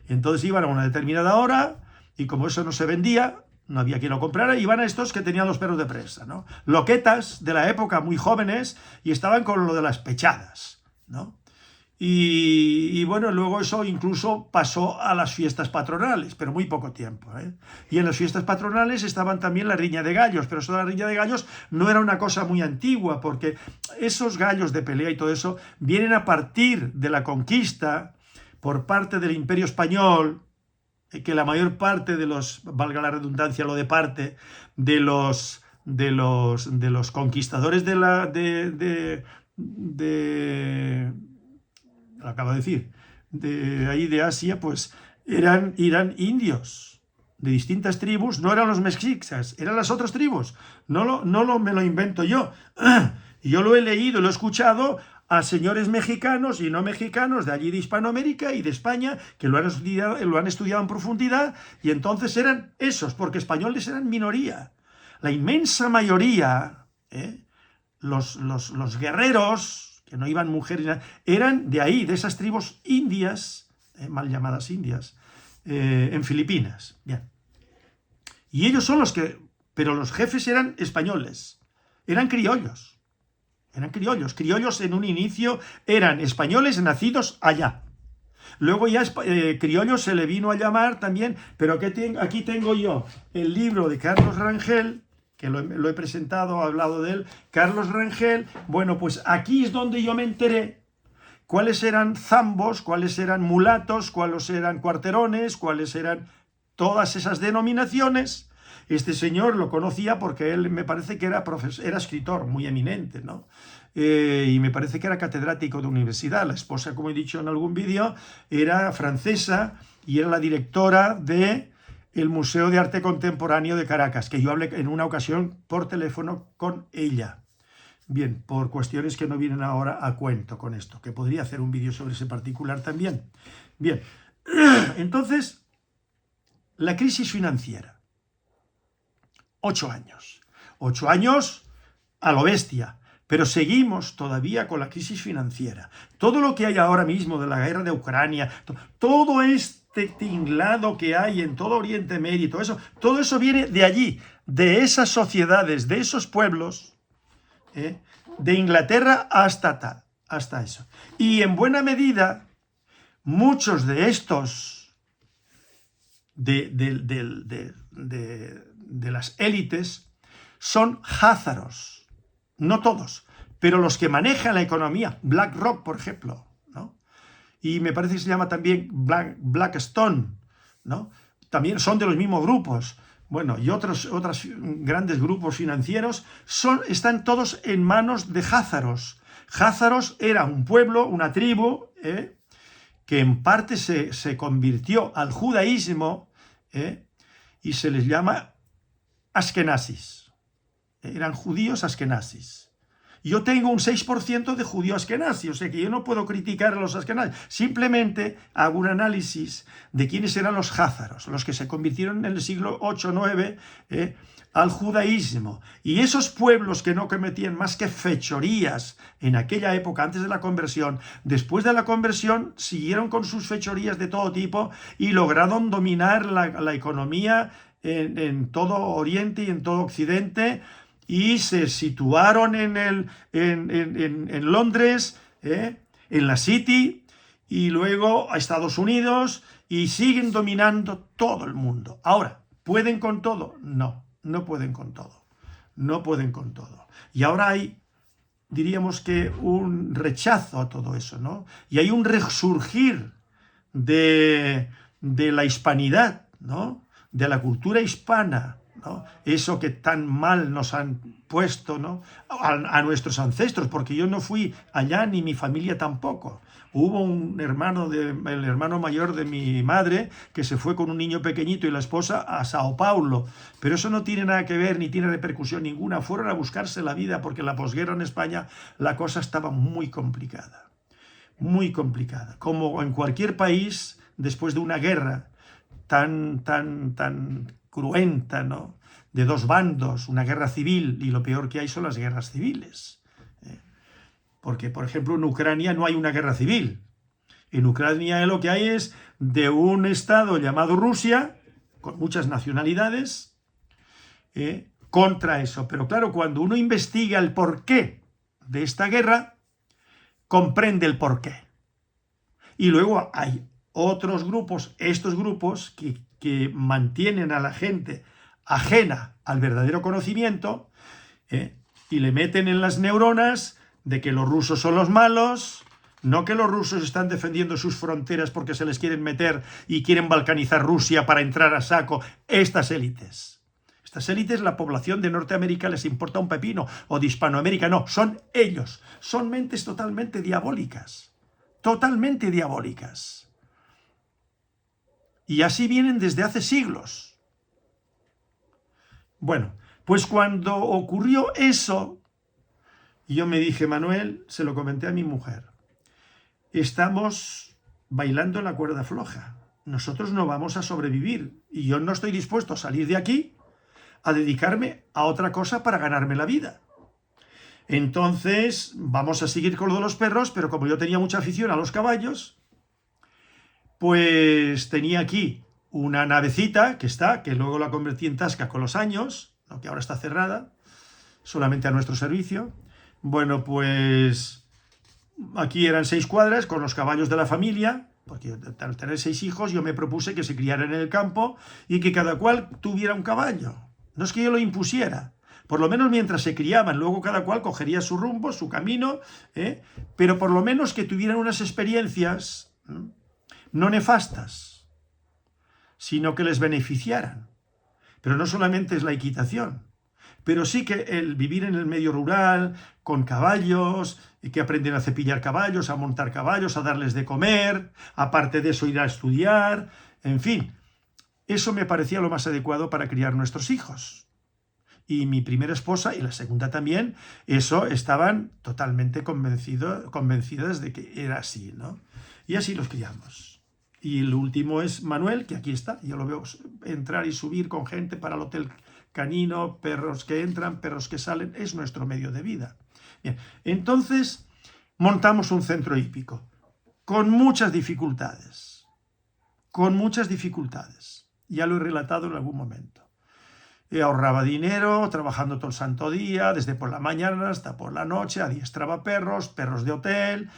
Y entonces iban a una determinada hora, y como eso no se vendía, no había quien lo comprara, y iban a estos que tenían los perros de presa, ¿no? Loquetas de la época, muy jóvenes, y estaban con lo de las pechadas, ¿no? Y bueno, luego eso incluso pasó a las fiestas patronales, pero muy poco tiempo, ¿eh? Y en las fiestas patronales estaban también la riña de gallos, pero eso de la riña de gallos no era una cosa muy antigua, porque esos gallos de pelea y todo eso vienen a partir de la conquista por parte del Imperio Español, que la mayor parte de los, valga la redundancia, lo de parte, de los conquistadores lo acabo de decir, de ahí de Asia, pues eran indios de distintas tribus, no eran los mexicas, eran las otras tribus, me lo invento yo. Y yo lo he leído, lo he escuchado a señores mexicanos y no mexicanos de allí de Hispanoamérica y de España, que lo han estudiado en profundidad, y entonces eran esos, porque españoles eran minoría. La inmensa mayoría, los guerreros, que no iban mujeres, eran de ahí, de esas tribus indias, mal llamadas indias, en Filipinas. Bien. Y ellos son los que, pero los jefes eran españoles, eran criollos. Eran criollos. Criollos en un inicio eran españoles nacidos allá. Luego ya criollos se le vino a llamar también, pero aquí tengo yo el libro de Carlos Rangel, que lo he presentado, he hablado de él. Carlos Rangel, bueno, pues aquí es donde yo me enteré cuáles eran zambos, cuáles eran mulatos, cuáles eran cuarterones, cuáles eran todas esas denominaciones. Este señor lo conocía porque él me parece que era escritor muy eminente, ¿no? Y me parece que era catedrático de universidad. La esposa, como he dicho en algún vídeo, era francesa y era la directora del Museo de Arte Contemporáneo de Caracas, que yo hablé en una ocasión por teléfono con ella. Bien, por cuestiones que no vienen ahora a cuento con esto, que podría hacer un vídeo sobre ese particular también. Bien, entonces, la crisis financiera. 8 años. 8 años a lo bestia, pero seguimos todavía con la crisis financiera. Todo lo que hay ahora mismo de la guerra de Ucrania, todo este tinglado que hay en todo Oriente Medio, todo eso viene de allí, de esas sociedades, de esos pueblos, de Inglaterra hasta eso. Y en buena medida, muchos de estos, de las élites, son házaros. No todos, pero los que manejan la economía. BlackRock, por ejemplo, ¿no? Y me parece que se llama también Blackstone, ¿no? También son de los mismos grupos. Bueno, y otros grandes grupos financieros están todos en manos de házaros. Házaros era un pueblo, una tribu, que en parte se convirtió al judaísmo, y se les llama askenazis. Eran judíos askenazis. Yo tengo un 6% de judío askenazi, o sea que yo no puedo criticar a los askenazis. Simplemente hago un análisis de quiénes eran los házaros, los que se convirtieron en el siglo 8-9 al judaísmo. Y esos pueblos que no cometían más que fechorías en aquella época, antes de la conversión, después de la conversión, siguieron con sus fechorías de todo tipo y lograron dominar la economía en todo Oriente y en todo Occidente, y se situaron en Londres, en la City, y luego a Estados Unidos, y siguen dominando todo el mundo. Ahora, ¿pueden con todo? No, no pueden con todo. No pueden con todo. Y ahora hay, diríamos que, un rechazo a todo eso, ¿no? Y hay un resurgir de la hispanidad, ¿no? De la cultura hispana, ¿no? Eso que tan mal nos han puesto, ¿no? a nuestros ancestros, porque yo no fui allá ni mi familia tampoco. Hubo el hermano mayor de mi madre, que se fue con un niño pequeñito y la esposa a Sao Paulo, pero eso no tiene nada que ver ni tiene repercusión ninguna. Fueron a buscarse la vida porque en la posguerra en España la cosa estaba muy complicada, como en cualquier país después de una guerra tan cruenta, ¿no? De dos bandos, una guerra civil, y lo peor que hay son las guerras civiles. Porque, por ejemplo, en Ucrania no hay una guerra civil. En Ucrania lo que hay es de un estado llamado Rusia, con muchas nacionalidades, contra eso. Pero claro, cuando uno investiga el porqué de esta guerra, comprende el porqué. Y luego hay otros grupos, estos grupos que mantienen a la gente ajena al verdadero conocimiento, y le meten en las neuronas de que los rusos son los malos, no que los rusos están defendiendo sus fronteras porque se les quieren meter y quieren balcanizar Rusia para entrar a saco. Estas élites, la población de Norteamérica les importa un pepino, o de Hispanoamérica, no, son ellos, son mentes totalmente diabólicas, totalmente diabólicas. Y así vienen desde hace siglos. Bueno, pues cuando ocurrió eso, yo me dije, Manuel, se lo comenté a mi mujer, estamos bailando en la cuerda floja, nosotros no vamos a sobrevivir, y yo no estoy dispuesto a salir de aquí a dedicarme a otra cosa para ganarme la vida. Entonces, vamos a seguir con lo de los perros, pero como yo tenía mucha afición a los caballos, pues tenía aquí una navecita que luego la convertí en Tasca con los años, ¿no? Que ahora está cerrada, solamente a nuestro servicio. Bueno, pues aquí eran 6 cuadras con los caballos de la familia, porque al tener 6 hijos yo me propuse que se criaran en el campo y que cada cual tuviera un caballo. No es que yo lo impusiera, por lo menos mientras se criaban, luego cada cual cogería su rumbo, su camino, pero por lo menos que tuvieran unas experiencias no nefastas, sino que les beneficiaran. Pero no solamente es la equitación, pero sí que el vivir en el medio rural, con caballos, y que aprenden a cepillar caballos, a montar caballos, a darles de comer, aparte de eso ir a estudiar, en fin, eso me parecía lo más adecuado para criar nuestros hijos. Y mi primera esposa y la segunda también, eso estaban totalmente convencidas de que era así, ¿no? Y así los criamos. Y el último es Manuel, que aquí está, yo lo veo entrar y subir con gente para el hotel canino, perros que entran, perros que salen, es nuestro medio de vida. Bien, entonces montamos un centro hípico, con muchas dificultades, ya lo he relatado en algún momento. Ahorraba dinero, trabajando todo el santo día, desde por la mañana hasta por la noche, adiestraba perros de hotel,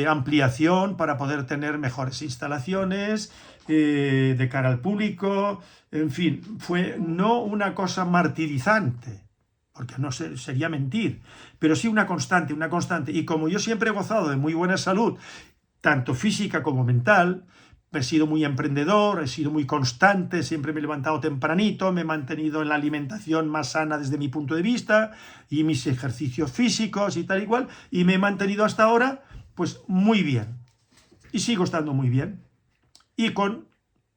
ampliación para poder tener mejores instalaciones, de cara al público, en fin, fue no una cosa martirizante, porque no sería mentir, pero sí una constante, y como yo siempre he gozado de muy buena salud, tanto física como mental, he sido muy emprendedor, he sido muy constante, siempre me he levantado tempranito, me he mantenido en la alimentación más sana desde mi punto de vista, y mis ejercicios físicos y tal y cual, y me he mantenido hasta ahora, pues muy bien, y sigo estando muy bien, y con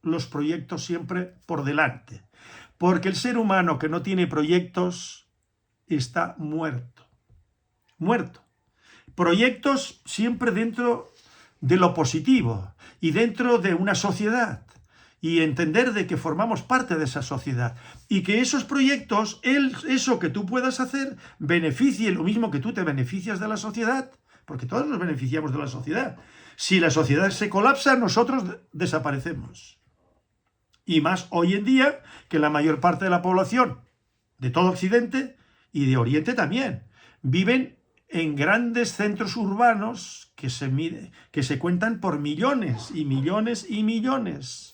los proyectos siempre por delante, porque el ser humano que no tiene proyectos está muerto. Proyectos siempre dentro de lo positivo y dentro de una sociedad, y entender de que formamos parte de esa sociedad y que esos proyectos, eso que tú puedas hacer, beneficie lo mismo que tú te beneficias de la sociedad, porque todos nos beneficiamos de la sociedad. Si la sociedad se colapsa, nosotros desaparecemos. Y más hoy en día, que la mayor parte de la población de todo Occidente y de Oriente también viven en grandes centros urbanos que se cuentan por millones y millones y millones.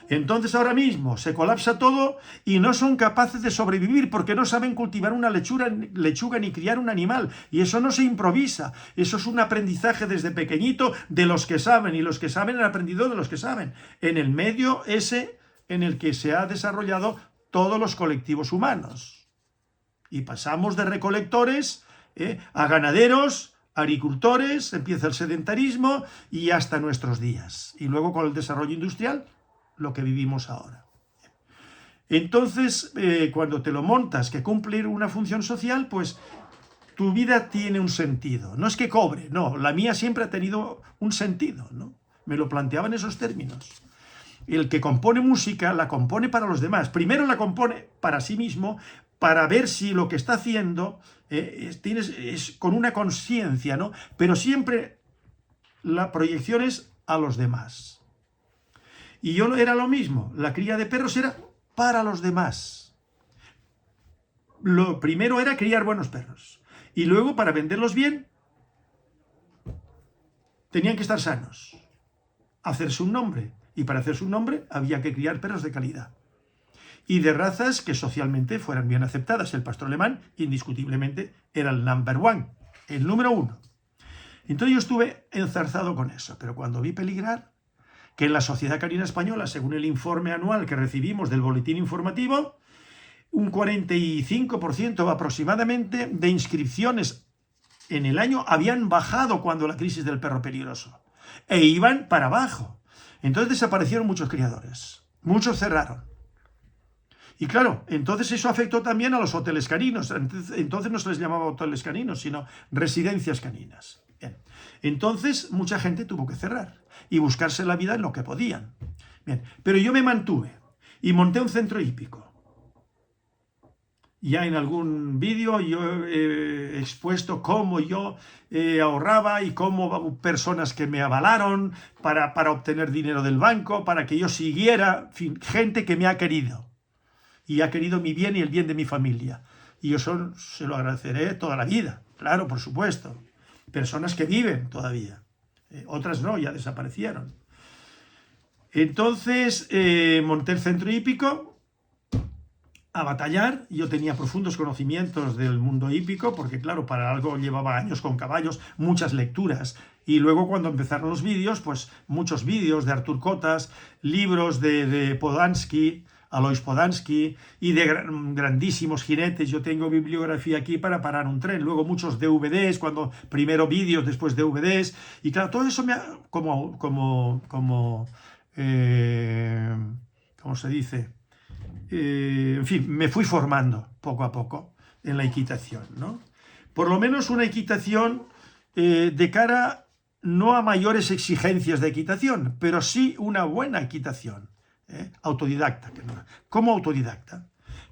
Entonces ahora mismo se colapsa todo y no son capaces de sobrevivir porque no saben cultivar una lechuga ni criar un animal. Y eso no se improvisa, eso es un aprendizaje desde pequeñito de los que saben, y los que saben han aprendido de los que saben, en el medio ese en el que se ha desarrollado todos los colectivos humanos. Y pasamos de recolectores a ganaderos, agricultores, empieza el sedentarismo y hasta nuestros días. Y luego con el desarrollo industrial, lo que vivimos ahora. Entonces, cuando te lo montas, que cumplir una función social, pues tu vida tiene un sentido. No es que cobre, no, la mía siempre ha tenido un sentido, ¿no? Me lo planteaba en esos términos. El que compone música la compone para los demás. Primero la compone para sí mismo, para ver si lo que está haciendo es con una conciencia, ¿no? Pero siempre la proyección es a los demás. Y yo era lo mismo, la cría de perros era para los demás. lo primero era criar buenos perros. Y luego, para venderlos bien, tenían que estar sanos, hacerse un nombre. Y para hacerse un nombre había que criar perros de calidad. Y de razas que socialmente fueran bien aceptadas. El pastor alemán, indiscutiblemente, era el number one, el número uno. Entonces yo estuve enzarzado con eso. Pero cuando vi peligrar que en la Sociedad Canina Española, según el informe anual que recibimos del boletín informativo, un 45% aproximadamente de inscripciones en el año habían bajado cuando la crisis del perro peligroso. E iban para abajo. Entonces desaparecieron muchos criadores. Muchos cerraron. Y claro, entonces eso afectó también a los hoteles caninos. Entonces no se les llamaba hoteles caninos, sino residencias caninas. Bien. Entonces mucha gente tuvo que cerrar y buscarse la vida en lo que podían. Bien. Pero yo me mantuve y monté un centro hípico. Ya en algún vídeo yo he expuesto cómo yo ahorraba y cómo personas que me avalaron para obtener dinero del banco, para que yo siguiera, en fin, gente que me ha querido. Y ha querido mi bien y el bien de mi familia. Y yo se lo agradeceré toda la vida, claro, por supuesto. Personas que viven todavía. Otras no, ya desaparecieron. Entonces monté el centro hípico a batallar. Yo tenía profundos conocimientos del mundo hípico, porque claro, para algo llevaba años con caballos, muchas lecturas. Y luego cuando empezaron los vídeos, pues muchos vídeos de Artur Cotas, libros de Podansky, Alois Podansky, y de grandísimos jinetes. Yo tengo bibliografía aquí para parar un tren. Luego muchos DVDs, primero vídeos, después DVDs. Y claro, todo eso ¿cómo se dice? En fin, me fui formando poco a poco en la equitación, ¿no? Por lo menos una equitación de cara no a mayores exigencias de equitación, pero sí una buena equitación, autodidacta, como autodidacta.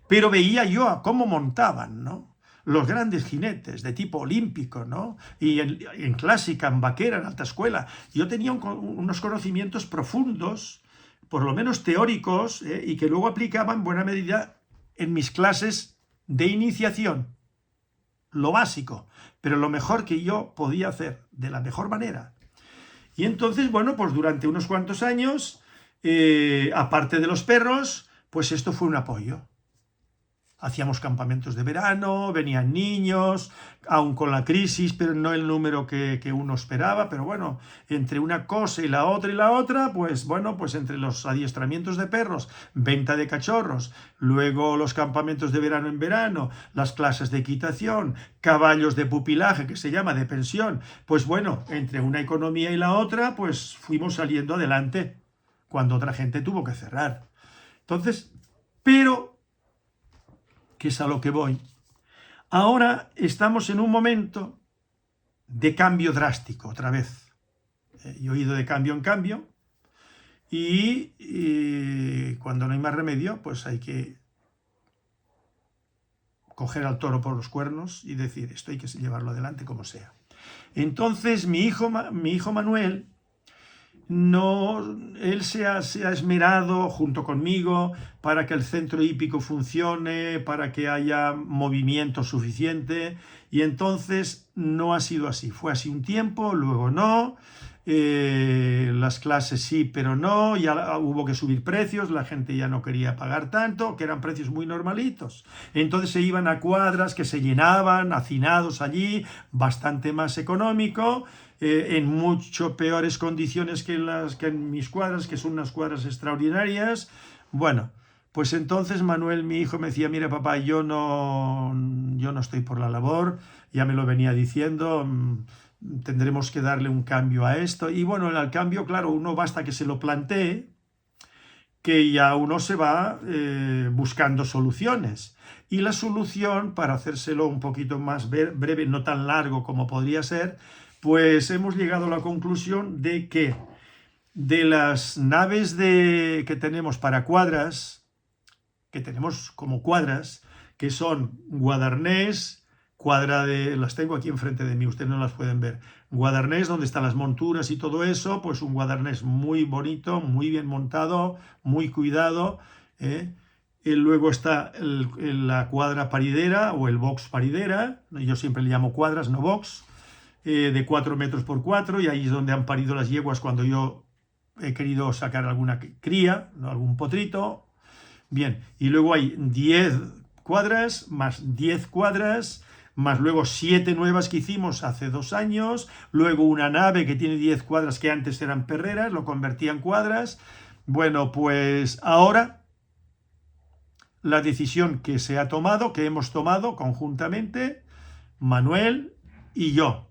Pero veía yo a cómo montaban, ¿no?, los grandes jinetes de tipo olímpico, ¿no? Y en clásica, en vaquera, en alta escuela. Yo tenía unos conocimientos profundos, por lo menos teóricos, y que luego aplicaba en buena medida en mis clases de iniciación. Lo básico, pero lo mejor que yo podía hacer, de la mejor manera. Y entonces, bueno, pues durante unos cuantos años, aparte de los perros, pues esto fue un apoyo. Hacíamos campamentos de verano, venían niños, aún con la crisis, pero no el número que uno esperaba. Pero bueno, entre una cosa y la otra, pues bueno, pues entre los adiestramientos de perros, venta de cachorros, luego los campamentos de verano en verano, las clases de equitación, caballos de pupilaje, que se llama de pensión, pues bueno, entre una economía y la otra, pues fuimos saliendo adelante, cuando otra gente tuvo que cerrar. Entonces, pero que es a lo que voy. Ahora estamos en un momento de cambio drástico, otra vez. Yo he ido de cambio en cambio y cuando no hay más remedio, pues hay que coger al toro por los cuernos y decir, esto hay que llevarlo adelante como sea. Entonces mi hijo Manuel, él se ha esmerado junto conmigo para que el centro hípico funcione, para que haya movimiento suficiente, y entonces no ha sido así. Fue así un tiempo, luego no, las clases sí, pero no, ya hubo que subir precios, la gente ya no quería pagar tanto, que eran precios muy normalitos. Entonces se iban a cuadras que se llenaban, hacinados allí, bastante más económico, en mucho peores condiciones que en mis cuadras, que son unas cuadras extraordinarias. Bueno, pues entonces Manuel, mi hijo, me decía, mira papá, yo no estoy por la labor, ya me lo venía diciendo, tendremos que darle un cambio a esto. Y bueno, al cambio, claro, uno basta que se lo plantee, que ya uno se va buscando soluciones. Y la solución, para hacérselo un poquito más breve, no tan largo como podría ser, pues hemos llegado a la conclusión de que de las naves que tenemos para cuadras, que tenemos como cuadras, que son Guadarnés, las tengo aquí enfrente de mí, ustedes no las pueden ver, Guadarnés, donde están las monturas y todo eso, pues un Guadarnés muy bonito, muy bien montado, muy cuidado, Luego está la cuadra paridera o el box paridera, yo siempre le llamo cuadras, no box, de 4 metros por 4, y ahí es donde han parido las yeguas cuando yo he querido sacar alguna cría, ¿no? Algún potrito. Bien, y luego hay 10 cuadras, más 10 cuadras, más luego 7 nuevas que hicimos hace 2 años, luego una nave que tiene 10 cuadras que antes eran perreras, lo convertía en cuadras. Bueno, pues ahora la decisión que se ha tomado, que hemos tomado conjuntamente, Manuel y yo.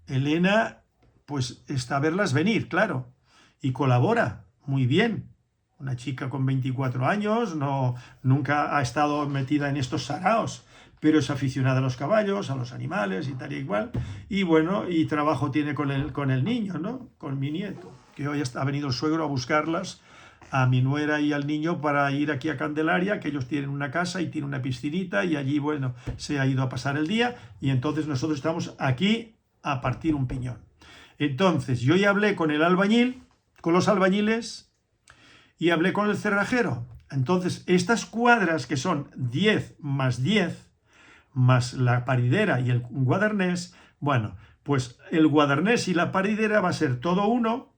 Elena, pues está a verlas venir, claro, y colabora muy bien. Una chica con 24 años, no, nunca ha estado metida en estos saraos, pero es aficionada a los caballos, a los animales y tal y igual. Y bueno, y trabajo tiene con el niño, ¿no? Con mi nieto, que hoy ha venido el suegro a buscarlas a mi nuera y al niño para ir aquí a Candelaria, que ellos tienen una casa y tienen una piscinita, y allí, bueno, se ha ido a pasar el día, y entonces nosotros estamos aquí a partir un piñón. Entonces, yo ya hablé con el albañil, con los albañiles, y hablé con el cerrajero. Entonces, estas cuadras que son 10 más 10, más la paridera y el guadernés, bueno, pues el guadernés y la paridera va a ser todo uno,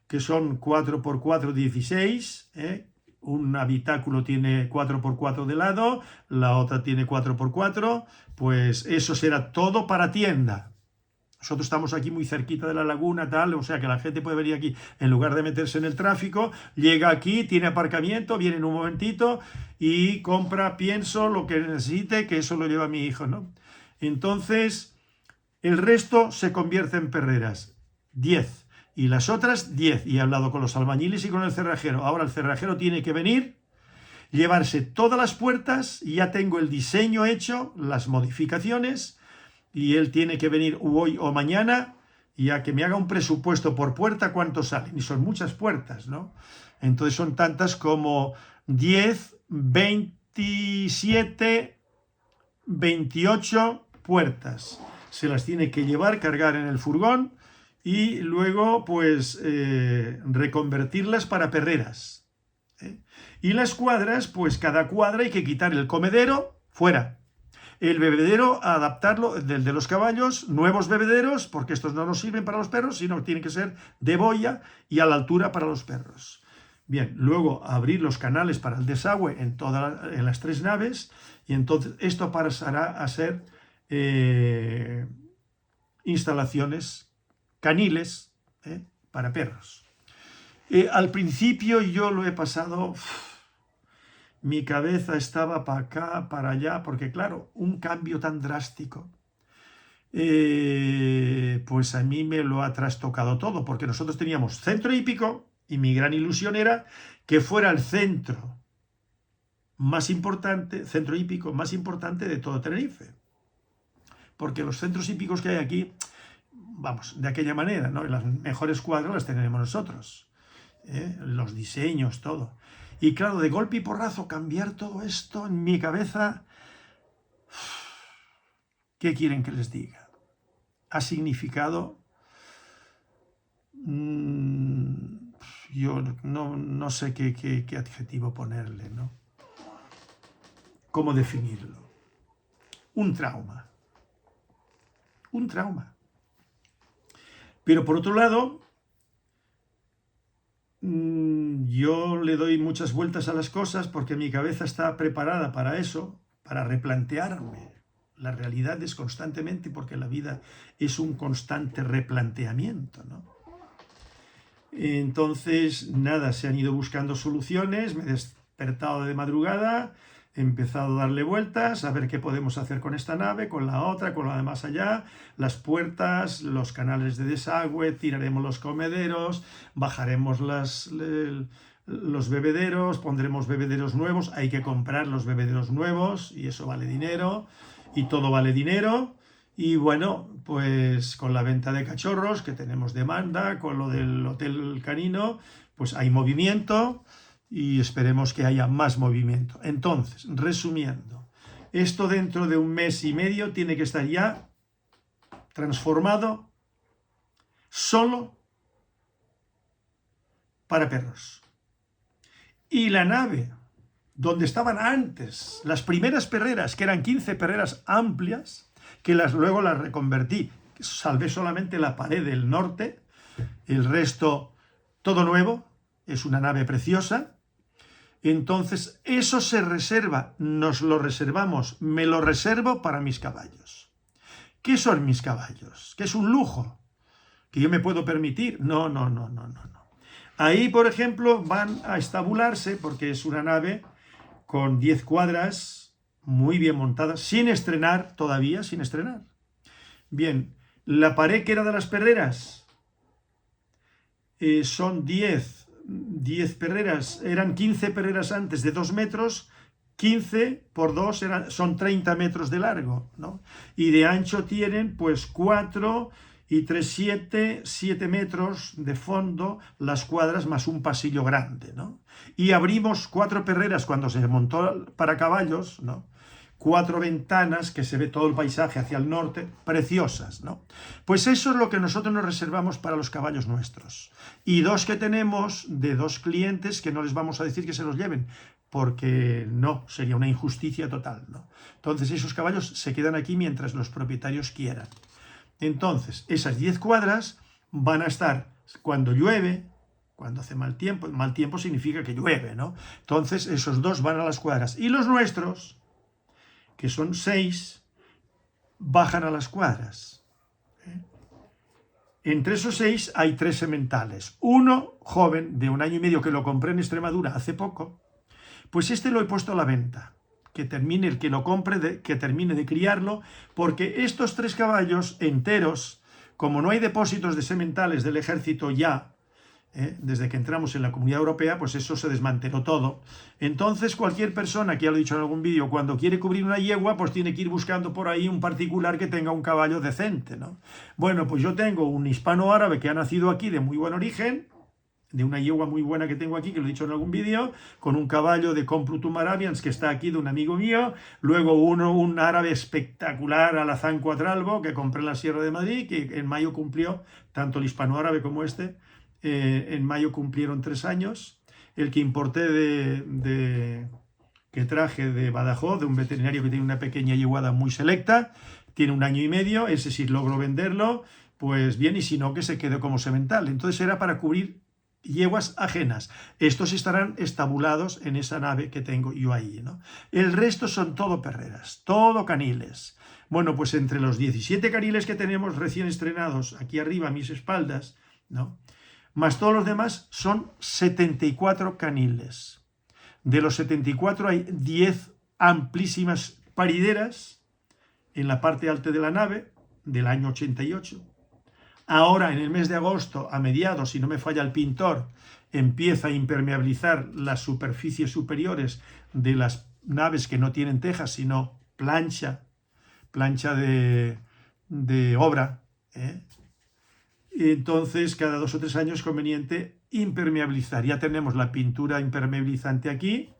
que son 4 por 4, 16, ¿eh? Un habitáculo tiene 4 por 4 de lado, la otra tiene 4 por 4, pues eso será todo para tienda. Nosotros estamos aquí muy cerquita de la laguna, tal, o sea que la gente puede venir aquí, en lugar de meterse en el tráfico, llega aquí, tiene aparcamiento, viene en un momentito y compra, pienso, lo que necesite, que eso lo lleva mi hijo, ¿no? Entonces, el resto se convierte en perreras, 10. Y las otras 10. Y he hablado con los albañiles y con el cerrajero. Ahora el cerrajero tiene que venir, llevarse todas las puertas, y ya tengo el diseño hecho, las modificaciones, y él tiene que venir hoy o mañana, y a que me haga un presupuesto por puerta cuánto salen. Y son muchas puertas, ¿no? Entonces son tantas como 10, 27, 28 puertas. Se las tiene que llevar, cargar en el furgón, y luego pues reconvertirlas para perreras. Y las cuadras, pues cada cuadra hay que quitar el comedero fuera. El bebedero, adaptarlo, del de los caballos, nuevos bebederos, porque estos no nos sirven para los perros, sino que tienen que ser de boya y a la altura para los perros. Bien, luego abrir los canales para el desagüe en las 3 naves, y entonces esto pasará a ser instalaciones caniles, para perros. Al principio yo lo he pasado... Mi cabeza estaba para acá, para allá, porque claro, un cambio tan drástico, pues a mí me lo ha trastocado todo, porque nosotros teníamos centro hípico y mi gran ilusión era que fuera el centro más importante, centro hípico más importante de todo Tenerife. Porque los centros hípicos que hay aquí, vamos, de aquella manera, ¿no? Las mejores cuadras las tenemos nosotros, los diseños, todo. Y claro, de golpe y porrazo cambiar todo esto en mi cabeza, ¿qué quieren que les diga? Ha significado, yo no sé qué adjetivo ponerle, ¿no? ¿Cómo definirlo? Un trauma. Un trauma. Pero por otro lado, yo le doy muchas vueltas a las cosas porque mi cabeza está preparada para eso, para replantearme. La realidad es constantemente, porque la vida es un constante replanteamiento, ¿no? Entonces, nada, se han ido buscando soluciones, me he despertado de madrugada, he empezado a darle vueltas, a ver qué podemos hacer con esta nave, con la otra, con la de más allá, las puertas, los canales de desagüe, tiraremos los comederos, bajaremos los bebederos, pondremos bebederos nuevos, hay que comprar los bebederos nuevos y eso vale dinero, y todo vale dinero. Y bueno, pues con la venta de cachorros, que tenemos demanda, con lo del hotel canino, pues hay movimiento, y esperemos que haya más movimiento. Entonces, resumiendo, esto dentro de 1 mes y medio tiene que estar ya transformado solo para perros. Y la nave donde estaban antes las primeras perreras, que eran 15 perreras amplias, que luego las reconvertí. Salvé solamente la pared del norte, el resto todo nuevo, es una nave preciosa. Entonces eso se reserva, nos lo reservamos, me lo reservo para mis caballos. ¿Qué son mis caballos? ¿Qué es un lujo que yo me puedo permitir? No, no, no, no, no, no. Ahí, por ejemplo, van a estabularse, porque es una nave con 10 cuadras, muy bien montadas, sin estrenar todavía, sin estrenar. Bien, la pared que era de las perreras, son 10 perreras, eran 15 perreras antes de 2 metros, 15 por 2 son 30 metros de largo, ¿no? Y de ancho tienen pues 4 y 3, 7 metros de fondo las cuadras más un pasillo grande, ¿no? Y abrimos 4 perreras cuando se montó para caballos, ¿no? 4 ventanas que se ve todo el paisaje hacia el norte, preciosas, ¿no? Pues eso es lo que nosotros nos reservamos para los caballos nuestros. Y 2 que tenemos de 2 clientes que no les vamos a decir que se los lleven, porque no, sería una injusticia total, ¿no? Entonces esos caballos se quedan aquí mientras los propietarios quieran. Entonces, esas 10 cuadras van a estar cuando llueve, cuando hace mal tiempo significa que llueve, ¿no? Entonces, esos 2 van a las cuadras. Y los nuestros, que son 6, bajan a las cuadras. Entre esos 6 hay 3 sementales. Uno joven, de 1 año y medio, que lo compré en Extremadura hace poco, pues este lo he puesto a la venta. Que termine, el que lo compre, que termine de criarlo, porque estos 3 caballos enteros, como no hay depósitos de sementales del ejército ya, desde que entramos en la Comunidad Europea, pues eso se desmanteló todo. Entonces cualquier persona, que ya lo he dicho en algún vídeo, cuando quiere cubrir una yegua, pues tiene que ir buscando por ahí un particular que tenga un caballo decente, ¿no? Bueno, pues yo tengo un hispano-árabe que ha nacido aquí de muy buen origen, de una yegua muy buena que tengo aquí, que lo he dicho en algún vídeo, con un caballo de Complutum Arabians que está aquí de un amigo mío, luego un árabe espectacular, Alazán Cuatralbo, que compré en la Sierra de Madrid, que en mayo cumplió, tanto el hispano-árabe como este, en mayo cumplieron 3 años, el que importé que traje de Badajoz, de un veterinario que tiene una pequeña yeguada muy selecta, tiene 1 año y medio, ese sí logro venderlo, pues bien, y si no, que se quede como semental. Entonces era para cubrir yeguas ajenas. Estos estarán estabulados en esa nave que tengo yo ahí, ¿no? El resto son todo perreras, todo caniles. Bueno, pues entre los 17 caniles que tenemos recién estrenados aquí arriba a mis espaldas, ¿no? Más todos los demás son 74 caniles. De los 74 hay 10 amplísimas parideras en la parte alta de la nave del año 88. Ahora, en el mes de agosto, a mediados, si no me falla el pintor, empieza a impermeabilizar las superficies superiores de las naves que no tienen tejas, sino plancha de obra. Entonces, cada 2 o 3 años es conveniente impermeabilizar. Ya tenemos la pintura impermeabilizante aquí.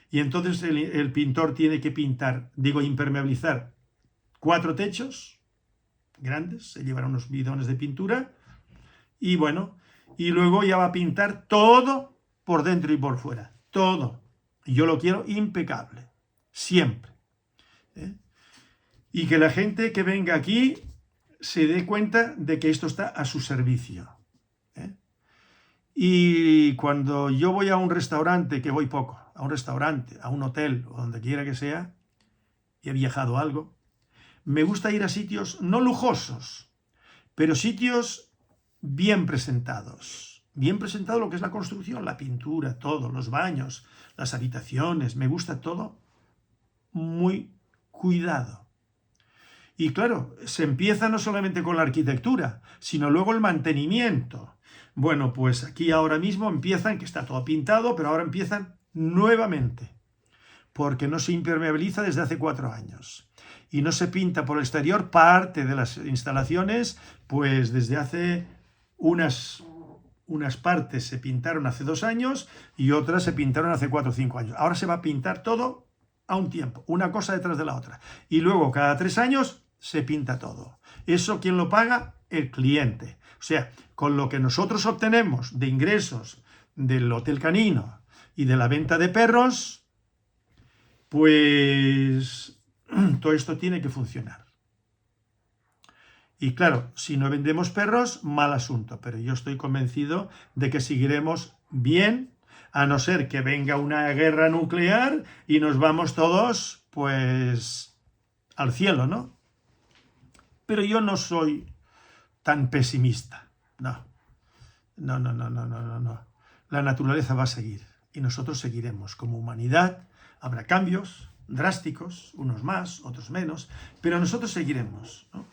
Y entonces el pintor tiene que impermeabilizar 4 techos grandes, se llevará unos bidones de pintura, y bueno, y luego ya va a pintar todo por dentro y por fuera, todo. Yo lo quiero impecable, siempre. Y que la gente que venga aquí se dé cuenta de que esto está a su servicio. Y cuando yo voy a un restaurante, que voy poco, a un restaurante, a un hotel, o donde quiera que sea, y he viajado algo, me gusta ir a sitios no lujosos, pero sitios bien presentados. Bien presentado lo que es la construcción, la pintura, todo, los baños, las habitaciones, me gusta todo muy cuidado. Y claro, se empieza no solamente con la arquitectura, sino luego el mantenimiento. Bueno, pues aquí ahora mismo empiezan, que está todo pintado, pero ahora empiezan nuevamente, porque no se impermeabiliza desde hace 4 años. Y no se pinta por el exterior parte de las instalaciones, pues desde hace unas partes se pintaron hace 2 años y otras se pintaron hace 4 o 5 años. Ahora se va a pintar todo a un tiempo, una cosa detrás de la otra. Y luego cada 3 años se pinta todo. ¿Eso quién lo paga? El cliente. O sea, con lo que nosotros obtenemos de ingresos del Hotel Canino y de la venta de perros, pues todo esto tiene que funcionar. Y claro, si no vendemos perros, mal asunto, pero yo estoy convencido de que seguiremos bien, a no ser que venga una guerra nuclear y nos vamos todos, pues, al cielo, ¿no? Pero yo no soy tan pesimista, no. No. La naturaleza va a seguir y nosotros seguiremos como humanidad. Habrá cambios drásticos, unos más, otros menos, pero nosotros seguiremos, ¿no?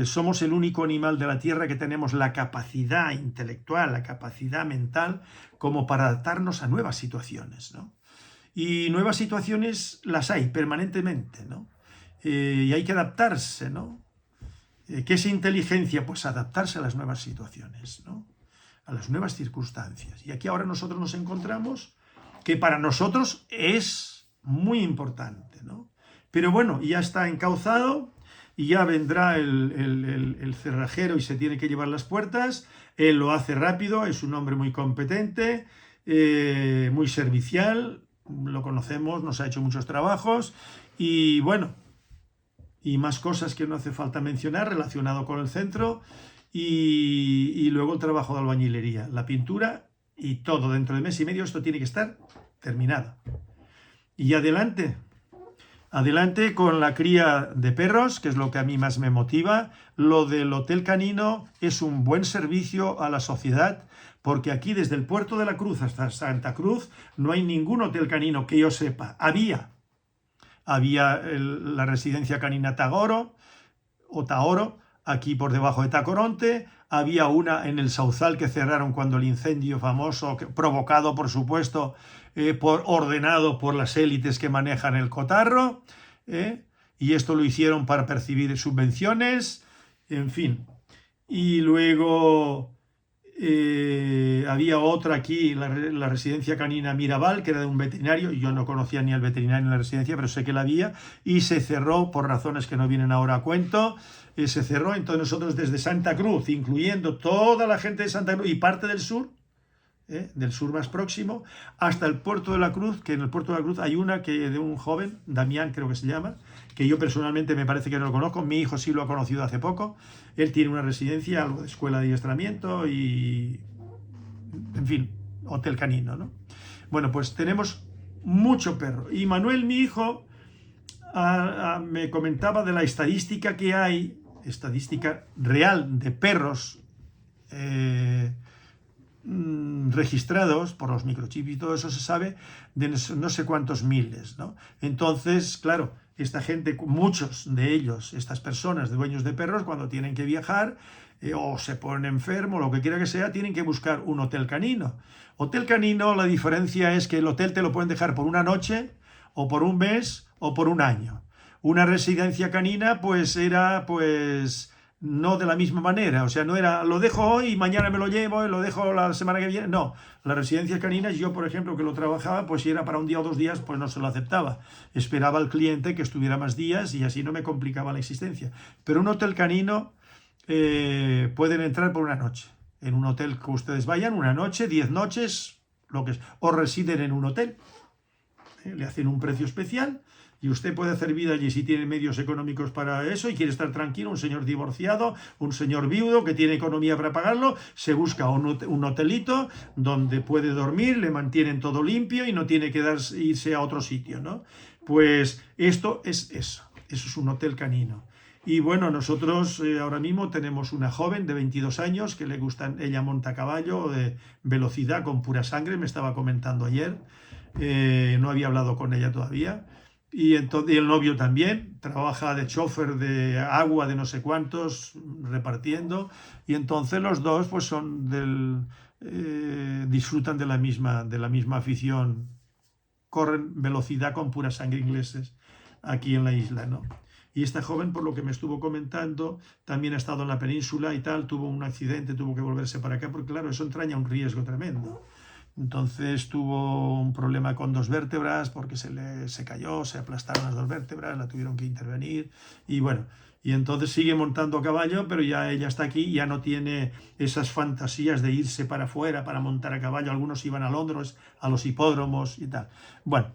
Somos el único animal de la Tierra que tenemos la capacidad intelectual, la capacidad mental, como para adaptarnos a nuevas situaciones, ¿no? Y nuevas situaciones las hay permanentemente, ¿no? Y hay que adaptarse, ¿no? ¿Qué es inteligencia? Pues adaptarse a las nuevas situaciones, ¿no? A las nuevas circunstancias. Y aquí ahora nosotros nos encontramos que para nosotros es muy importante, ¿no? Pero bueno, ya está encauzado y ya vendrá el cerrajero y se tiene que llevar las puertas. Él lo hace rápido, es un hombre muy competente, muy servicial, lo conocemos, nos ha hecho muchos trabajos y bueno, y más cosas que no hace falta mencionar relacionado con el centro y luego el trabajo de albañilería, la pintura y todo. Dentro de mes y medio esto tiene que estar terminado. Y adelante con la cría de perros, que es lo que a mí más me motiva. Lo del hotel canino es un buen servicio a la sociedad, porque aquí desde el Puerto de la Cruz hasta Santa Cruz no hay ningún hotel canino que yo sepa. Había la residencia canina Taoro, aquí por debajo de Tacoronte, había una en el Sauzal que cerraron cuando el incendio famoso, provocado por supuesto, ordenado por las élites que manejan el cotarro, y esto lo hicieron para percibir subvenciones, en fin. Y luego había otra aquí, la residencia canina Mirabal, que era de un veterinario. Yo no conocía ni al veterinario ni la residencia, pero sé que la había, y se cerró por razones que no vienen ahora a cuento. Se cerró. Entonces nosotros desde Santa Cruz, incluyendo toda la gente de Santa Cruz y parte del sur más próximo, hasta el Puerto de la Cruz, que en el Puerto de la Cruz hay una que de un joven, Damián creo que se llama, que yo personalmente me parece que no lo conozco, mi hijo sí lo ha conocido hace poco. Él tiene una residencia, algo de escuela de adiestramiento y, en fin, hotel canino, ¿no? Bueno, pues tenemos mucho perro. Y Manuel, mi hijo, me comentaba de la estadística que hay, estadística real de perros registrados por los microchips y todo eso se sabe de no sé cuántos miles, ¿no? Entonces, claro, esta gente, muchos de ellos, estas personas, dueños de perros, cuando tienen que viajar o se ponen enfermos, lo que quiera que sea, tienen que buscar un hotel canino. Hotel canino, la diferencia es que el hotel te lo pueden dejar por una noche o por un mes o por un año. Una residencia canina pues era pues no de la misma manera, o sea, no era lo dejo hoy y mañana me lo llevo y lo dejo la semana que viene, no. Las residencias caninas, yo por ejemplo que lo trabajaba, pues si era para un día o 2 días, pues no se lo aceptaba. Esperaba al cliente que estuviera más días y así no me complicaba la existencia. Pero un hotel canino pueden entrar por una noche. En un hotel que ustedes vayan, una noche, 10 noches, lo que es, o residen en un hotel. Le hacen un precio especial y usted puede hacer vida allí si tiene medios económicos para eso y quiere estar tranquilo, un señor divorciado, un señor viudo que tiene economía para pagarlo, se busca un hotelito donde puede dormir, le mantienen todo limpio y no tiene que irse a otro sitio, ¿no? Pues esto es eso es un hotel canino. Y bueno, nosotros ahora mismo tenemos una joven de 22 años que le gustan, ella monta a caballo de velocidad con pura sangre, me estaba comentando ayer, no había hablado con ella todavía. Y el novio también, trabaja de chofer de agua de no sé cuántos, repartiendo, y entonces los dos pues disfrutan de la misma afición, corren velocidad con pura sangre ingleses aquí en la isla, ¿no? Y esta joven, por lo que me estuvo comentando, también ha estado en la península y tal, tuvo un accidente, tuvo que volverse para acá, porque claro, eso entraña un riesgo tremendo. Entonces tuvo un problema con 2 vértebras porque se cayó, se aplastaron las 2 vértebras, la tuvieron que intervenir y bueno, Y entonces sigue montando a caballo, pero ya ella está aquí, ya no tiene esas fantasías de irse para afuera para montar a caballo. Algunos iban a Londres, a los hipódromos y tal. Bueno,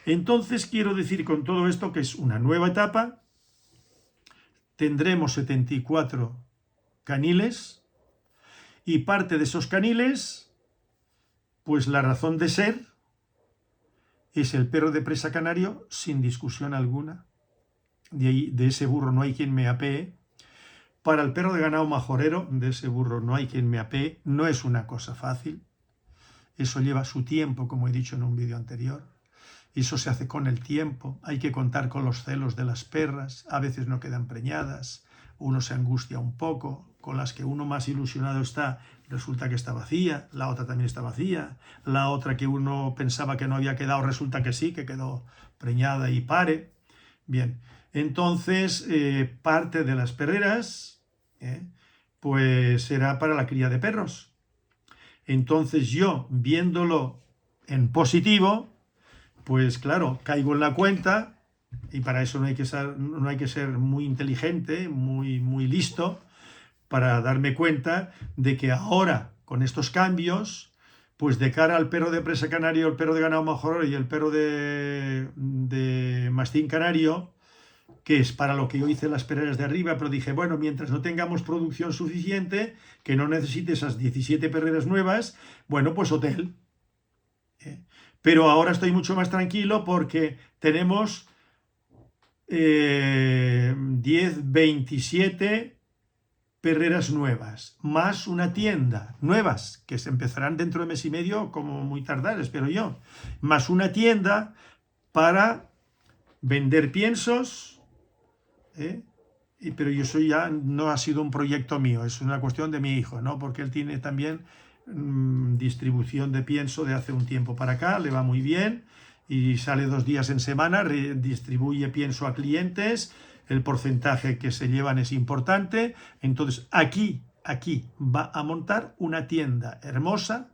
entonces quiero decir con todo esto que es una nueva etapa. Tendremos 74 caniles y parte de esos caniles, pues la razón de ser es el perro de presa canario sin discusión alguna. De ese burro no hay quien me apee. Para el perro de ganado majorero, de ese burro no hay quien me apee. No es una cosa fácil. Eso lleva su tiempo, como he dicho en un vídeo anterior. Eso se hace con el tiempo. Hay que contar con los celos de las perras. A veces no quedan preñadas. Uno se angustia un poco. Con las que uno más ilusionado está, resulta que está vacía. La otra también está vacía. La otra que uno pensaba que no había quedado, resulta que sí, que quedó preñada y pare. Bien, entonces parte de las perreras pues será para la cría de perros. Entonces yo, viéndolo en positivo, pues claro, caigo en la cuenta, y para eso no hay que ser muy inteligente, muy listo, para darme cuenta de que ahora, con estos cambios, pues de cara al perro de presa canario, el perro de ganado majorero y el perro de mastín canario, que es para lo que yo hice las perreras de arriba, pero dije, bueno, mientras no tengamos producción suficiente, que no necesite esas 17 perreras nuevas, bueno, pues hotel. Pero ahora estoy mucho más tranquilo porque tenemos 10, 27 perreras nuevas, más una tienda, nuevas, que se empezarán dentro de mes y medio, como muy tardar, espero yo, más una tienda para vender piensos, pero eso ya no ha sido un proyecto mío, es una cuestión de mi hijo, ¿no? Porque él tiene también distribución de pienso de hace un tiempo para acá, le va muy bien y sale 2 días en semana, distribuye pienso a clientes, el porcentaje que se llevan es importante. Entonces aquí va a montar una tienda hermosa,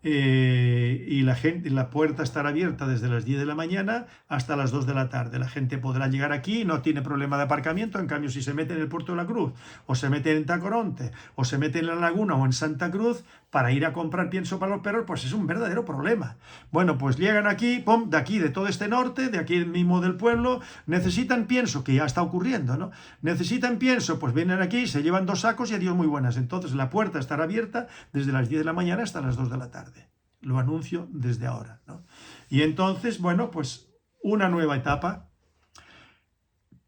y la puerta estará abierta desde las 10 de la mañana hasta las 2 de la tarde. La gente podrá llegar aquí, no tiene problema de aparcamiento. En cambio, si se mete en el Puerto de la Cruz, o se mete en Tacoronte, o se mete en La Laguna o en Santa Cruz para ir a comprar pienso para los perros, pues es un verdadero problema. Bueno, pues llegan aquí, pum, de aquí, de todo este norte, de aquí mismo del pueblo, necesitan pienso, que ya está ocurriendo, ¿no? Necesitan pienso, pues vienen aquí, se llevan 2 sacos y adiós muy buenas. Entonces la puerta estará abierta desde las 10 de la mañana hasta las 2 de la tarde. Lo anuncio desde ahora, ¿no? Y entonces, bueno, pues una nueva etapa.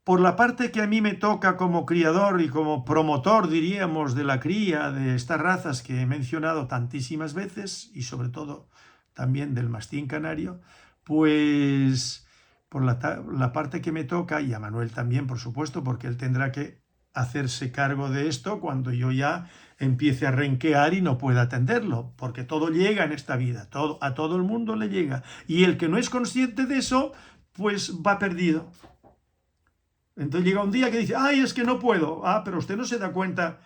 Por la parte que a mí me toca como criador y como promotor, diríamos, de la cría de estas razas que he mencionado tantísimas veces, y sobre todo también del mastín canario, pues por la parte que me toca, y a Manuel también, por supuesto, porque él tendrá que hacerse cargo de esto cuando yo ya empiece a renquear y no pueda atenderlo, porque todo llega en esta vida, a todo el mundo le llega, y el que no es consciente de eso, pues va perdido. Entonces llega un día que dice, ay, es que no puedo. Ah, pero usted no se da cuenta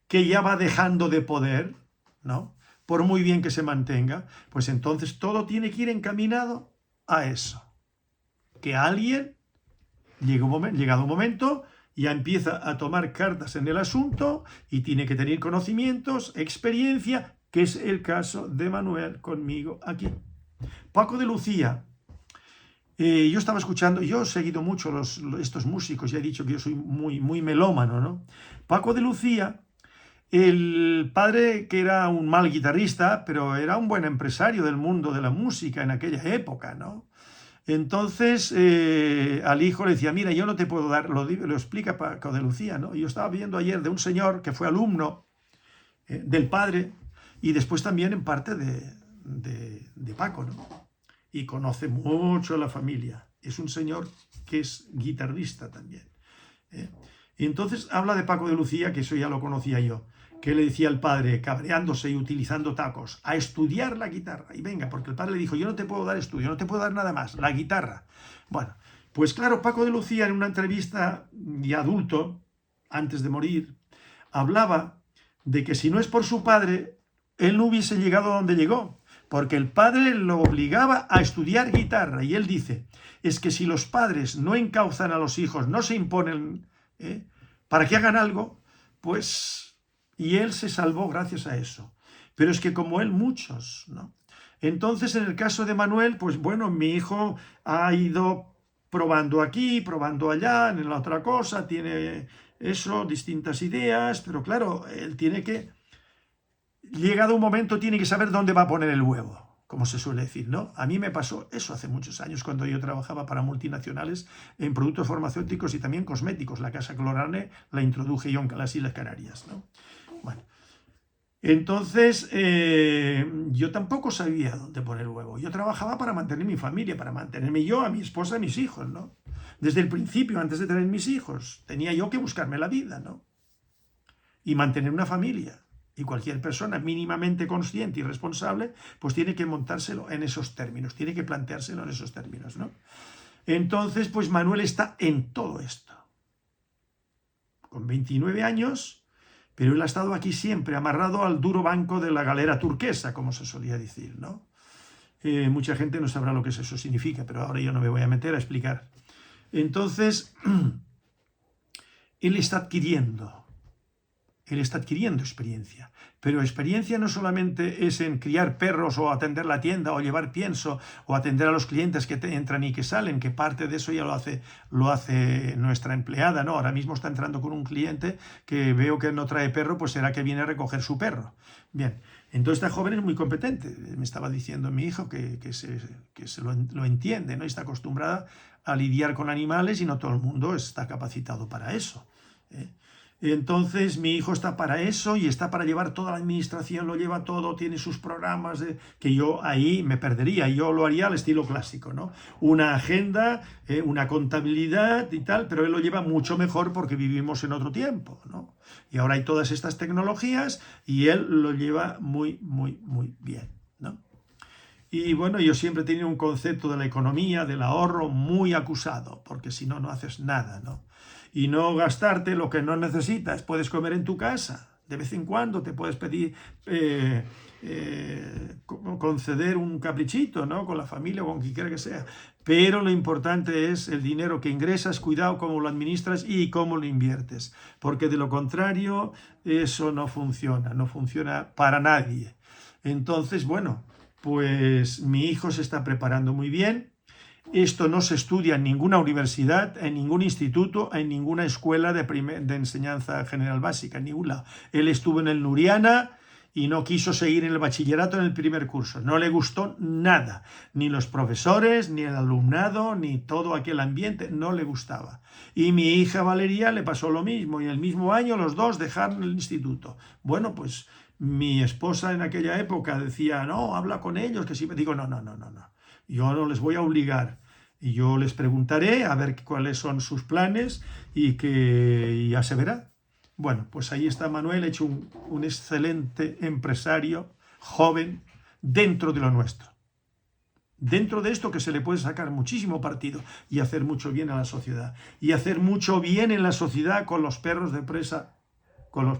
que ya va dejando de poder, ¿no? Por muy bien que se mantenga, pues entonces todo tiene que ir encaminado a eso. Que alguien, llegado un momento, ya empieza a tomar cartas en el asunto y tiene que tener conocimientos, experiencia, que es el caso de Manuel conmigo aquí. Paco de Lucía. Yo estaba escuchando, yo he seguido mucho estos músicos, ya he dicho que yo soy muy melómano, ¿no? Paco de Lucía, el padre que era un mal guitarrista, pero era un buen empresario del mundo de la música en aquella época, ¿no? Entonces al hijo le decía, mira, yo no te puedo dar, lo explica Paco de Lucía, ¿no? Yo estaba viendo ayer de un señor que fue alumno del padre y después también en parte de Paco, ¿no? Y conoce mucho a la familia. Es un señor que es guitarrista también. Y entonces habla de Paco de Lucía, que eso ya lo conocía yo, que le decía al padre, cabreándose y utilizando tacos, a estudiar la guitarra. Y venga, porque el padre le dijo, yo no te puedo dar estudio, no te puedo dar nada más, la guitarra. Bueno, pues claro, Paco de Lucía en una entrevista ya adulto, antes de morir, hablaba de que si no es por su padre, él no hubiese llegado a donde llegó. porque el padre lo obligaba a estudiar guitarra. Y él dice, es que si los padres no encauzan a los hijos, no se imponen para que hagan algo, pues... Y él se salvó gracias a eso. Pero es que como él, muchos, ¿no? Entonces, en el caso de Manuel, pues bueno, mi hijo ha ido probando aquí, probando allá, en la otra cosa, tiene eso, distintas ideas, pero claro, él tiene que... Llegado un momento tiene que saber dónde va a poner el huevo, como se suele decir, ¿no? A mí me pasó eso hace muchos años cuando yo trabajaba para multinacionales en productos farmacéuticos y también cosméticos. La Casa Colorane la introduje yo en las Islas Canarias, ¿no? Bueno, entonces yo tampoco sabía dónde poner el huevo. Yo trabajaba para mantener mi familia, para mantenerme yo, a mi esposa, a mis hijos, ¿no? Desde el principio, antes de tener mis hijos, tenía yo que buscarme la vida, ¿no? Y mantener una familia. Y cualquier persona mínimamente consciente y responsable, pues tiene que montárselo en esos términos, tiene que planteárselo en esos términos, ¿no? Entonces, pues Manuel está en todo esto. Con 29 años, pero él ha estado aquí siempre, amarrado al duro banco de la galera turquesa, como se solía decir, ¿no? Mucha gente no sabrá lo que eso significa, pero ahora yo no me voy a meter a explicar. Entonces, él está adquiriendo experiencia, pero experiencia no solamente es en criar perros o atender la tienda o llevar pienso o atender a los clientes que entran y que salen, que parte de eso ya lo hace nuestra empleada, ¿no? Ahora mismo está entrando con un cliente que veo que no trae perro, pues será que viene a recoger su perro. Bien, entonces esta joven es muy competente, me estaba diciendo mi hijo que lo entiende, ¿no? Y está acostumbrada a lidiar con animales y no todo el mundo está capacitado para eso, ¿eh? Entonces mi hijo está para eso y está para llevar toda la administración, lo lleva todo, tiene sus programas, que yo ahí me perdería, yo lo haría al estilo clásico, ¿no? Una agenda, una contabilidad y tal, pero él lo lleva mucho mejor porque vivimos en otro tiempo, ¿no? Y ahora hay todas estas tecnologías y él lo lleva muy, muy, muy bien, ¿no? Y bueno, yo siempre he tenido un concepto de la economía, del ahorro muy acusado, porque si no, no haces nada, ¿no? Y no gastarte lo que no necesitas. Puedes comer en tu casa, de vez en cuando te puedes pedir, conceder un caprichito, ¿no? Con la familia o con quien quiera que sea. Pero lo importante es el dinero que ingresas, cuidado cómo lo administras y cómo lo inviertes. Porque de lo contrario, eso no funciona para nadie. Entonces, bueno, pues mi hijo se está preparando muy bien. Esto no se estudia en ninguna universidad, en ningún instituto, en ninguna escuela de enseñanza general básica, en ningún lado. Él estuvo en el Nuriana y no quiso seguir en el bachillerato en el primer curso. No le gustó nada, ni los profesores, ni el alumnado, ni todo aquel ambiente, no le gustaba. Y mi hija Valeria le pasó lo mismo, y el mismo año los dos dejaron el instituto. Bueno, pues mi esposa en aquella época decía, no, habla con ellos, que sí. Digo, no. Yo no les voy a obligar. Y yo les preguntaré a ver cuáles son sus planes y ya se verá. Bueno, pues ahí está Manuel, hecho un excelente empresario, joven, dentro de lo nuestro. Dentro de esto que se le puede sacar muchísimo partido y hacer mucho bien a la sociedad. Y hacer mucho bien en la sociedad con los perros de presa, con los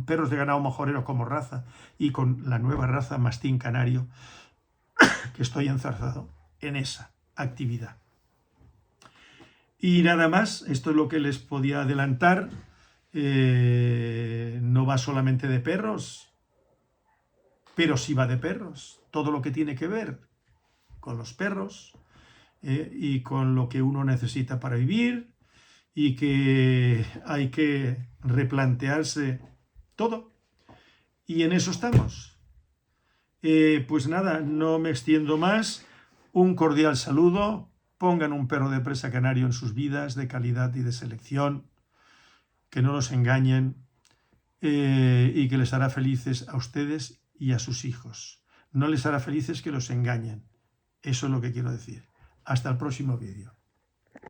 perros de ganado mojoreros como raza y con la nueva raza mastín canario, que estoy enzarzado en esa actividad. Y nada más, esto es lo que les podía adelantar. No va solamente de perros, pero sí va de perros. Todo lo que tiene que ver con los perros y con lo que uno necesita para vivir y que hay que replantearse todo. Y en eso estamos. Pues nada, no me extiendo más. Un cordial saludo. Pongan un perro de presa canario en sus vidas, de calidad y de selección. Que no los engañen y que les hará felices a ustedes y a sus hijos. No les hará felices que los engañen. Eso es lo que quiero decir. Hasta el próximo vídeo.